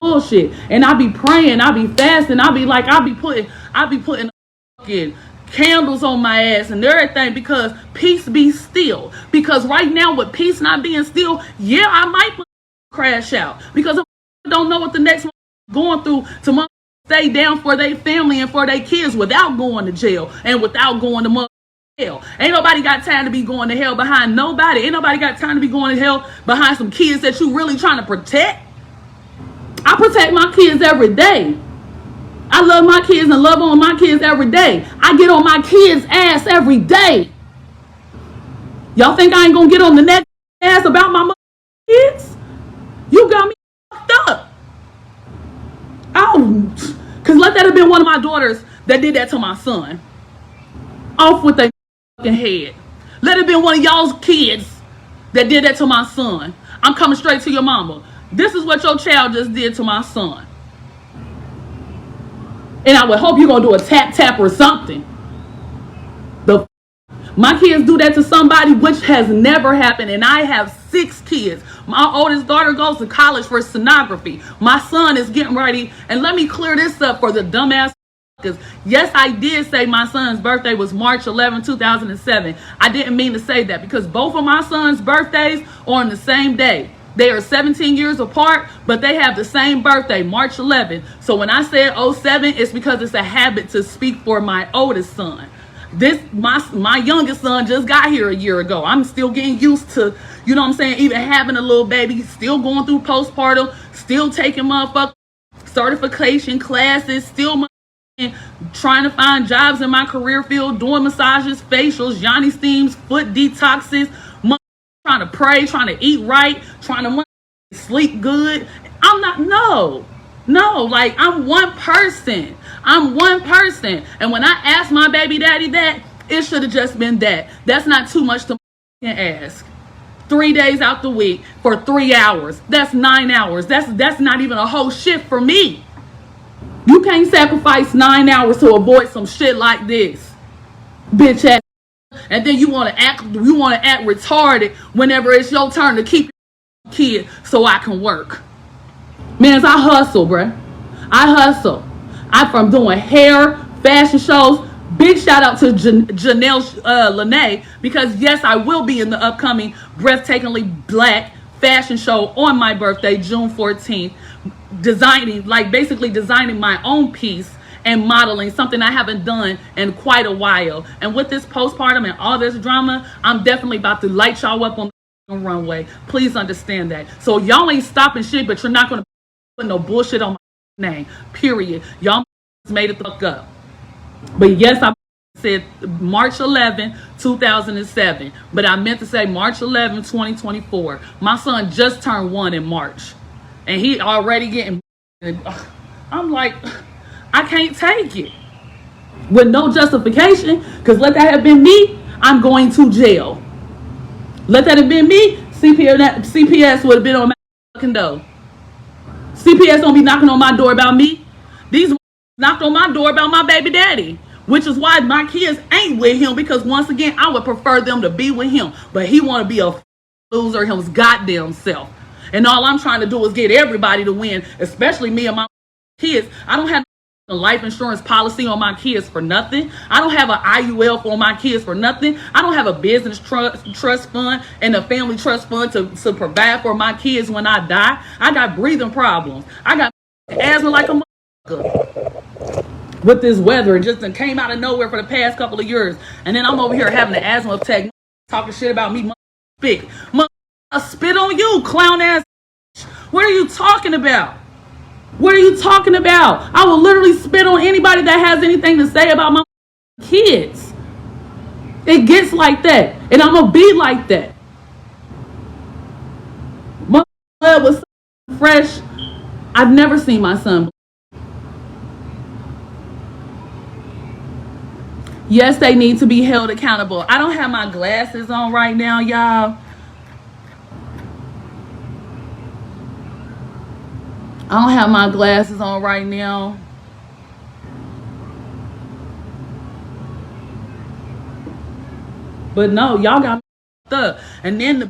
bullshit. And I be praying, I be fasting, I be putting fucking candles on my ass and everything, because peace be still. Because right now, with peace not being still, yeah, I might crash out, because I don't know what the next one going through to stay down for their family and for their kids without going to jail and without going to hell. Ain't nobody got time to be going to hell behind nobody. Ain't nobody got time to be going to hell behind some kids that you really trying to protect. I protect my kids every day. I love my kids and love on my kids every day. I get on my kids' ass every day. Y'all think I ain't gonna get on the next ass about my kids? You got me fucked up. Oh, because let that have been one of my daughters that did that to my son. Off with their fucking head. Let it have been one of y'all's kids that did that to my son. I'm coming straight to your mama. This is what your child just did to my son. And I would hope you're going to do a tap or something. My kids do that to somebody, which has never happened. And I have 6 kids. My oldest daughter goes to college for sonography. My son is getting ready. And let me clear this up for the dumbass. Because yes, I did say my son's birthday was March 11, 2007. I didn't mean to say that, because both of my son's birthdays are on the same day. They are 17 years apart, but they have the same birthday, March 11. So when I said 07, it's because it's a habit to speak for my oldest son. My youngest son just got here a year ago. I'm still getting used to, you know what I'm saying, even having a little baby, still going through postpartum, still taking motherfucking certification classes, still trying to find jobs in my career field, doing massages, facials, Johnny steams, foot detoxes, trying to pray, trying to eat right, trying to sleep good. I'm not, no, like I'm one person. And when I asked my baby daddy that, it should have just been that. That's not too much to ask. 3 days out the week for 3 hours. That's 9 hours. That's not even a whole shift for me. You can't sacrifice 9 hours to avoid some shit like this, bitch ass. And then you want to act retarded whenever it's your turn to keep your kid so I can work. Man, I hustle, bruh. I hustle. I'm from doing hair, fashion shows. Big shout out to Janelle Lene, because yes, I will be in the upcoming Breathtakingly Black fashion show on my birthday, June 14th, basically designing my own piece and modeling, something I haven't done in quite a while. And with this postpartum and all this drama, I'm definitely about to light y'all up on the runway. Please understand that. So y'all ain't stopping shit, but you're not going to put no bullshit on my name, period. Y'all made it the fuck up. But yes, I said March 11, 2007, but I meant to say March 11, 2024. My son just turned 1 in March, and he already getting. I'm like, I can't take it with no justification, because let that have been me, I'm going to jail. Let that have been me, CPS would have been on my fucking door. CPS don't be knocking on my door about me. These knocked on my door about my baby daddy, which is why my kids ain't with him, because once again, I would prefer them to be with him, but he want to be a loser his goddamn self. And all I'm trying to do is get everybody to win, especially me and my kids. I don't have a life insurance policy on my kids for nothing. I don't have an IUL for my kids for nothing. I don't have a business trust fund and a family trust fund to provide for my kids when I die. I got breathing problems. I got asthma like a motherfucker. With this weather, it just came out of nowhere for the past couple of years. And then I'm over here having an asthma attack, talking shit about me, spit. I spit on you, clown ass. What are you talking about? What are you talking about? I will literally spit on anybody that has anything to say about my kids. It gets like that. And I'm going to be like that. My blood was so fresh. I've never seen my son. Yes, they need to be held accountable. I don't have my glasses on right now, y'all. I don't have my glasses on right now. But no, y'all got me up. And then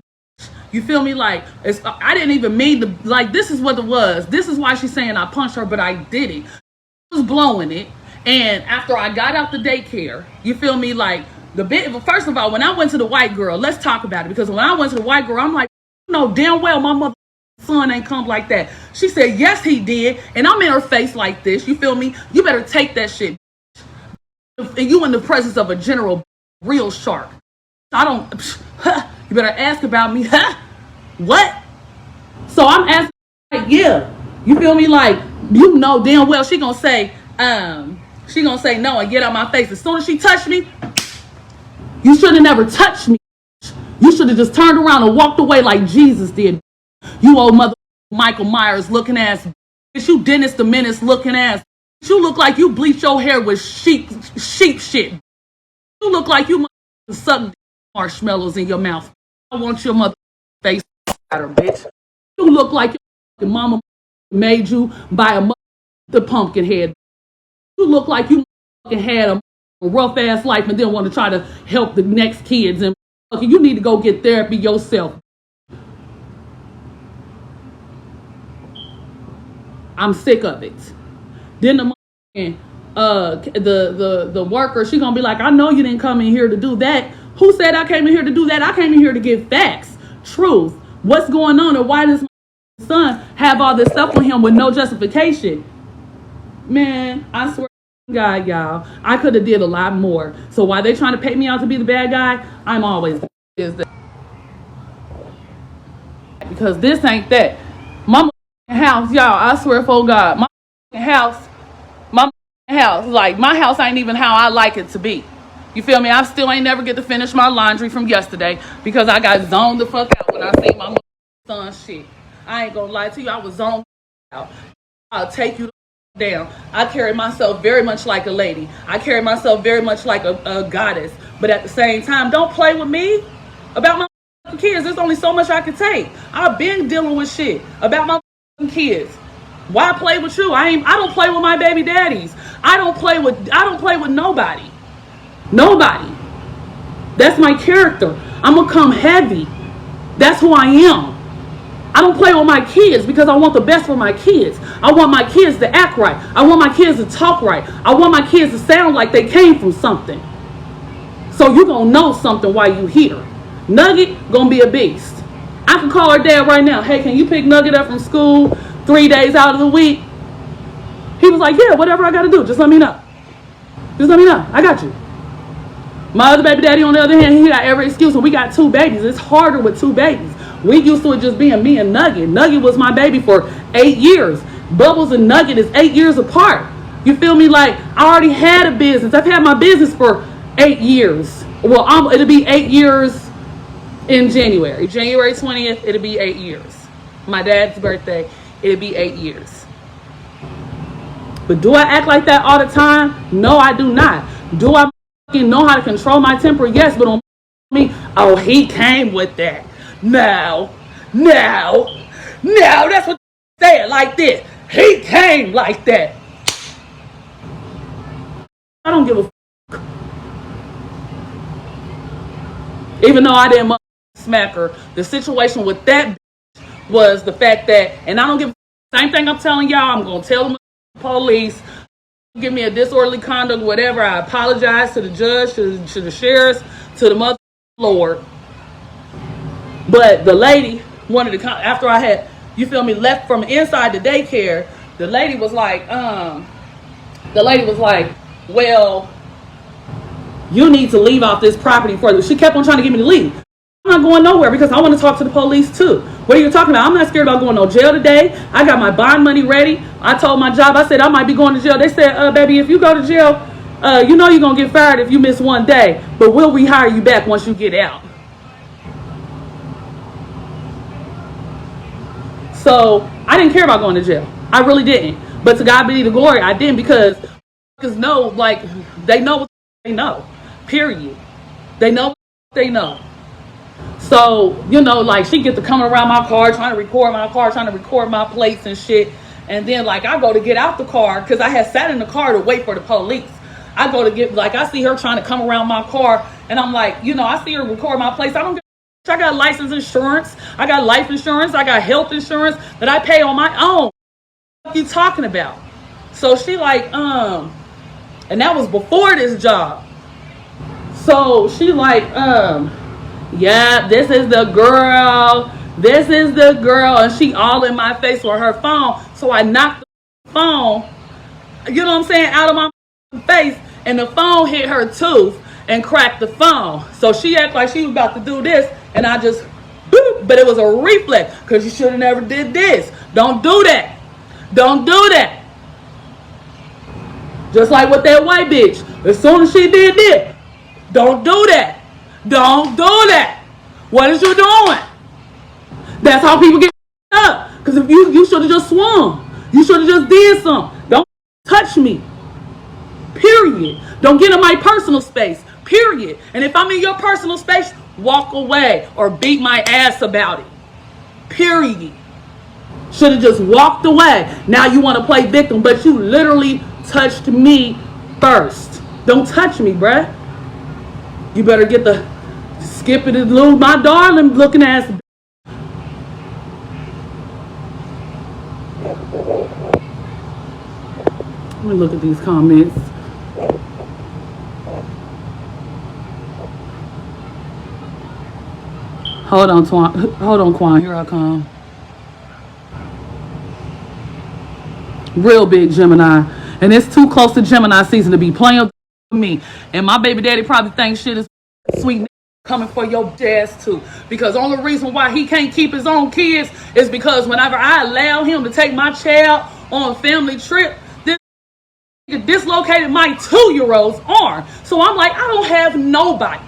you feel me, like, I didn't even mean to, like, this is what it was. This is why she's saying I punched her, but I did it. I was blowing it. And after I got out the daycare, you feel me, like, first of all, when I went to the white girl, let's talk about it. Because when I went to the white girl, I'm like, no, damn well my mother son ain't come like that. She said, yes, he did. And I'm in her face like this. You feel me? You better take that shit. And you in the presence of a general real shark. I don't, you better ask about me. What? So I'm asking, like, yeah. You feel me? Like, you know damn well she gonna say no and get out my face. As soon as she touched me, you should have never touched me. You should have just turned around and walked away like Jesus did. You old mother Michael Myers looking ass. You Dennis the Menace looking ass. You look like you bleach your hair with sheep shit. You look like you suck marshmallows in your mouth. I want your mother face at her, bitch. You look like your mama made you buy the pumpkin head. You look like you had a rough ass life and then want to try to help the next kids. And you need to go get therapy yourself. I'm sick of it. Then the worker, she gonna be like, I know you didn't come in here to do that. Who said I came in here to do that? I came in here to give facts, truth. What's going on, and why does my son have all this stuff on him with no justification? Man, I swear to God, y'all, I could have did a lot more. So while they trying to pay me out to be the bad guy, I'm always because this ain't that. My house, y'all, I swear for God, my house, like, my house ain't even how I like it to be. You feel me? I still ain't never get to finish my laundry from yesterday because I got zoned the fuck out when I see my son shit. I ain't gonna lie to you. I was on out. I'll take you down. I carry myself very much like a lady. I carry myself very much like a goddess. But at the same time, don't play with me about my kids. There's only so much I can take. I've been dealing with shit about my kids. Why play with you? I don't play with my baby daddies. I don't play with nobody. Nobody. That's my character. I'm gonna come heavy. That's who I am. I don't play with my kids because I want the best for my kids. I want my kids to act right. I want my kids to talk right. I want my kids to sound like they came from something. So you gonna know something while you here. Nugget gonna be a beast. I can call her dad right now. Hey, can you pick Nugget up from school 3 days out of the week? He was like, yeah, whatever I gotta do, just let me know. Just let me know. I got you. My other baby daddy, on the other hand, he got every excuse. And we got 2 babies. It's harder with 2 babies. We used to it just being me and Nugget. Nugget was my baby for 8 years. Bubbles and Nugget is 8 years apart. You feel me? Like, I already had a business. I've had my business for 8 years. Well, it'll be 8 years in January. January 20th, it'll be 8 years. My dad's birthday, it'll be 8 years. But do I act like that all the time? No, I do not. Do I know how to control my temper? Yes, but on me, oh, he came with that. Now, that's what they said like this. He came like that. I don't give a fuck. Even though I didn't smack her, the situation with that was the fact that, and I don't give a fuck. Same thing I'm telling y'all, I'm going to tell the police, give me a disorderly conduct, whatever. I apologize to the judge, to the sheriffs, to the mother Lord. But the lady wanted to come after I had, you feel me, left from inside the daycare. The lady was like, well, you need to leave off this property further. She kept on trying to get me to leave. I'm not going nowhere because I want to talk to the police too. What are you talking about? I'm not scared about going to jail today. I got my bond money ready. I told my job, I said I might be going to jail. They said, baby, if you go to jail, you know you're going to get fired if you miss 1 day. But we'll rehire you back once you get out. So I didn't care about going to jail. I really didn't. But to God be the glory, I didn't because know, like, they know what they know. Period. They know what they know. So, you know, like, she get to coming around my car, trying to record my car, trying to record my plates and shit. And then, like, I go to get out the car because I had sat in the car to wait for the police. I go to get, like, I see her trying to come around my car. And I'm like, you know, I see her record my plates. I don't get, I got license insurance. I got life insurance. I got health insurance that I pay on my own. What are you talking about? So she like, and that was before this job. So she like, yeah, this is the girl. This is the girl. And she all in my face with her phone. So I knocked the phone, you know what I'm saying, out of my face. And the phone hit her tooth and cracked the phone. So she acted like she was about to do this. And I just, boop, but it was a reflex. Because you should have never did this. Don't do that. Don't do that. Just like with that white bitch. As soon as she did this, don't do that. Don't do that. What is you doing? That's how people get up. Because if you should have just swung. You should have just did something. Don't touch me. Period. Don't get in my personal space. Period. And if I'm in your personal space, walk away or beat my ass about it. Period. Should have just walked away. Now you want to play victim, but you literally touched me first. Don't touch me, bruh. You better get the skip it and lose my darling looking ass. Let me look at these comments. Hold on, Quan. Here I come. Real big Gemini. And it's too close to Gemini season to be playing with me. And my baby daddy probably thinks shit is sweet coming for your ass too. Because the only reason why he can't keep his own kids is because whenever I allow him to take my child on a family trip, this dislocated my 2-year-old's arm. So I'm like, I don't have nobody.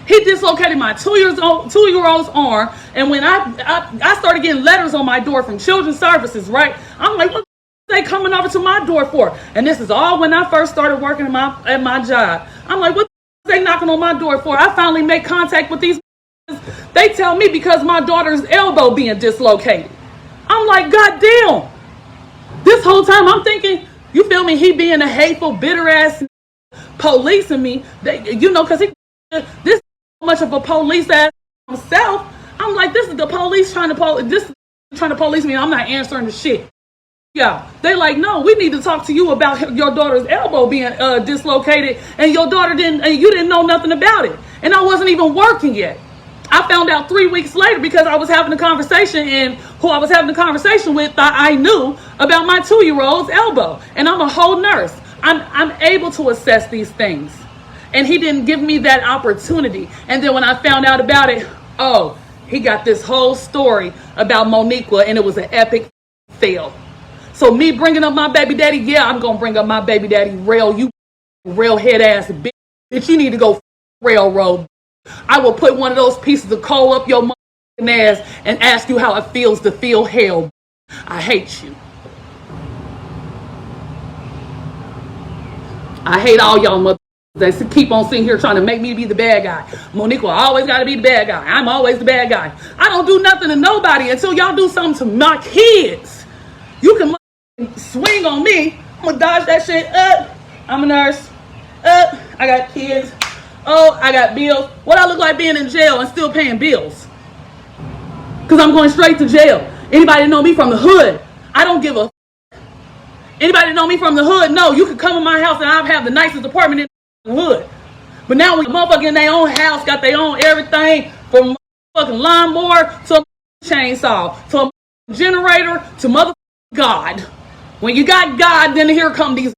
He dislocated my 2-year-old's arm. And when I started getting letters on my door from Children's Services, right? I'm like, what they coming over to my door for? And this is all when I first started working at my job. I'm like, what they knocking on my door for? I finally make contact with these. They tell me because my daughter's elbow being dislocated. I'm like, God damn. This whole time I'm thinking, you feel me? He being a hateful, bitter ass policing me. Because this much of a police ass himself. I'm like, this is the police trying to police me. I'm not answering the shit. Yeah, they like, no, we need to talk to you about your daughter's elbow being dislocated, and your daughter you didn't know nothing about it, and I wasn't even working yet. I found out 3 weeks later because I was having a conversation, and who I was having a conversation with thought I knew about my 2-year-old's elbow, and I'm a whole nurse. I'm able to assess these things, and he didn't give me that opportunity. And then when I found out about it, oh, he got this whole story about Moniqua, and it was an epic fail. So me bringing up my baby daddy, yeah, I'm going to bring up my baby daddy, you railhead ass bitch. Bitch, you need to go railroad. I will put one of those pieces of coal up your ass and ask you how it feels to feel hell. I hate you. I hate all y'all mother. They keep on sitting here trying to make me be the bad guy. Moniqua always got to be the bad guy. I'm always the bad guy. I don't do nothing to nobody until y'all do something to my kids. You can swing on me. I'm gonna dodge that shit up. I'm a nurse. I got kids. Oh, I got bills. What I look like being in jail and still paying bills? Because I'm going straight to jail. Anybody know me from the hood? I don't give a. Anybody know me from the hood? No, you could come in my house and I'll have the nicest apartment in the hood. But now when motherfucker in their own house got their own everything, from motherfucking lawnmower to a chainsaw to a generator to motherfucking God. When you got God, then here come these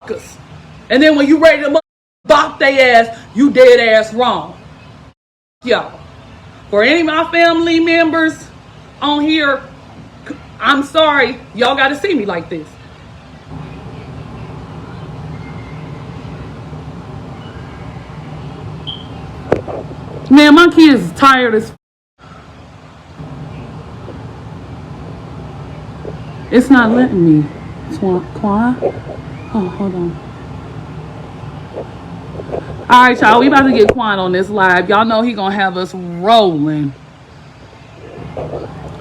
motherfuckers. And then when you ready to bop they ass, you dead ass wrong. Y'all. For any of my family members on here, I'm sorry, y'all got to see me like this. Man, my kids is tired as it's not letting me. Quan? Oh, hold on. Alright, y'all, we about to get Quan on this live. Y'all know he gonna have us rolling.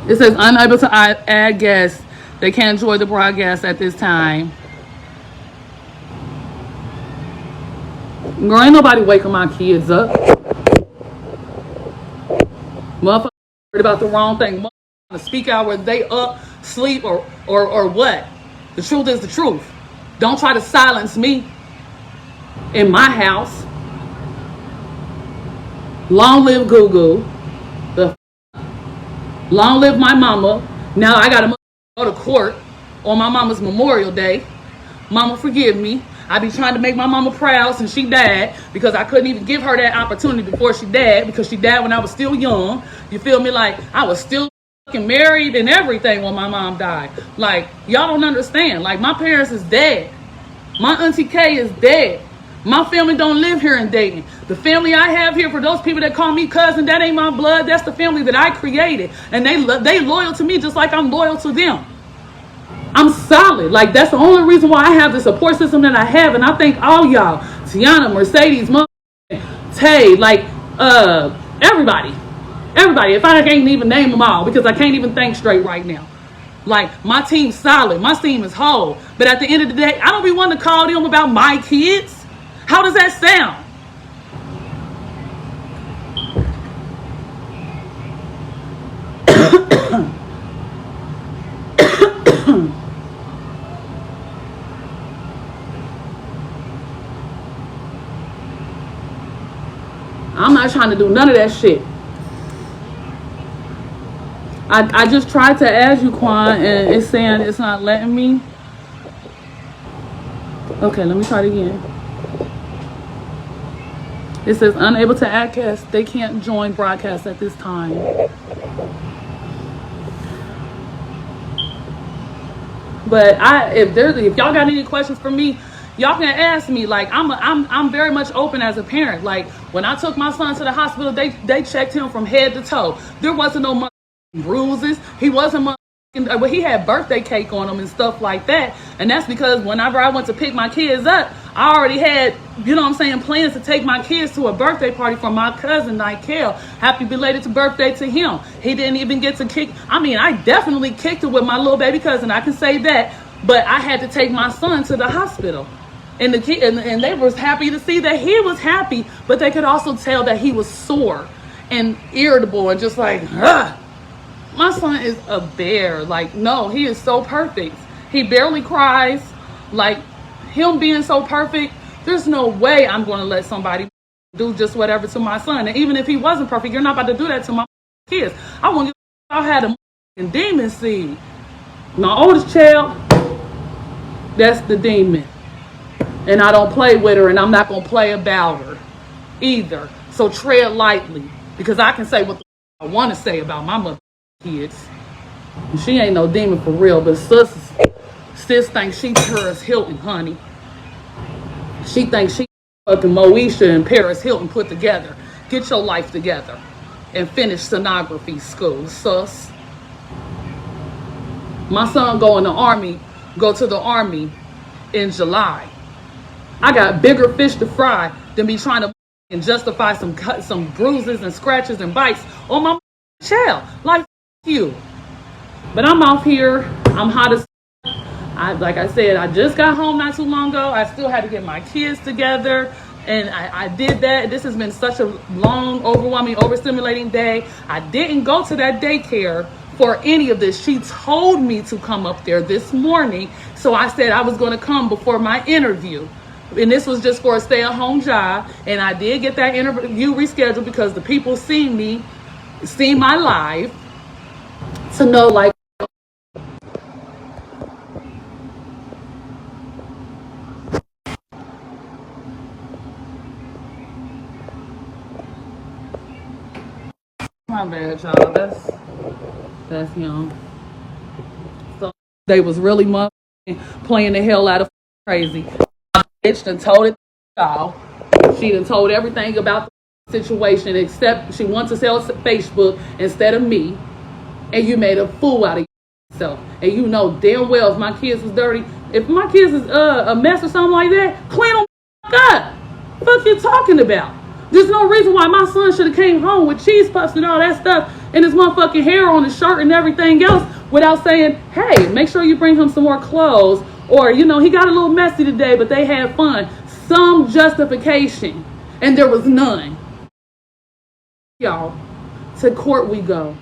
It says unable to add guests. They can't enjoy the broadcast at this time. Girl, ain't nobody waking my kids up. Motherfucker worried about the wrong thing. Motherfucker speak out whether they up, sleep, or what. The truth is the truth. Don't try to silence me in my house. Long live Goo. Long live my mama. Now I gotta go to court on my mama's Memorial Day. Mama, forgive me. I be trying to make my mama proud since she died, because I couldn't even give her that opportunity before she died, because she died when I was still young. You feel me? Like, I was still fucking married and everything when my mom died. Like, y'all don't understand. Like, my parents is dead. My Auntie Kay is dead. My family don't live here in Dayton. The family I have here, for those people that call me cousin, that ain't my blood. That's the family that I created. And they loyal to me just like I'm loyal to them. I'm solid. Like, that's the only reason why I have the support system that I have. And I thank all y'all. Tiana, Mercedes, Tay, like, everybody. Everybody. If I can't even name them all, because I can't even think straight right now. Like, my team's solid. My team is whole. But at the end of the day, I don't be wanting to call them about my kids. How does that sound? I'm not trying to do none of that shit. I just tried to add you, Quan, and it's saying it's not letting me. Okay, let me try it again. It says unable to access. They can't join broadcast at this time. But if y'all got any questions for me, Y'all can ask me. Like I'm very much open as a parent. Like when I took my son to the hospital, they checked him from head to toe. There wasn't no bruises. He wasn't well, he had birthday cake on him and stuff like that. And that's because whenever I went to pick my kids up, I already had, you know what I'm saying, plans to take my kids to a birthday party for my cousin, Daycare. Happy belated birthday to him. He didn't even get to kick. I mean, I definitely kicked it with my little baby cousin. I can say that. But I had to take my son to the hospital. And the kid, and they was happy to see that he was happy, but they could also tell that he was sore and irritable and just like, ugh. My son is a bear. Like, no, he is so perfect. He barely cries. Like, him being so perfect, there's no way I'm going to let somebody do just whatever to my son. And even if he wasn't perfect, you're not about to do that to my kids. I want to I had a demon seed. My oldest child, that's the demon. And I don't play with her, and I'm not going to play about her either. So tread lightly, because I can say what I want to say about my mother. Kids. She ain't no demon for real, but sis thinks she Paris Hilton, honey. She thinks she fucking Moesha and Paris Hilton put together. Get your life together and finish sonography school, sus. My son go to the army in July. I got bigger fish to fry than be trying to justify some bruises and scratches and bites on my child. Like you. But I'm off here. I'm hot as like I said, I just got home not too long ago. I still had to get my kids together, and I did that. This has been such a long, overwhelming, overstimulating day. I didn't go to that daycare for any of this. She told me to come up there this morning, so I said I was going to come before my interview. And this was just for a stay-at-home job, and I did get that interview rescheduled because the people see my live to know, like, my bad, y'all. That's him. So they was really playing the hell out of crazy. Bitch done told it y'all. She done told everything about the situation except she wants to sell Facebook instead of me. And you made a fool out of yourself. And you know damn well if my kids was dirty, if my kids is a mess or something like that, clean them up. What the fuck you talking about? There's no reason why my son should have came home with cheese puffs and all that stuff and his motherfucking hair on his shirt and everything else without saying, hey, make sure you bring him some more clothes. Or, you know, he got a little messy today, but they had fun. Some justification. And there was none. Y'all, to court we go.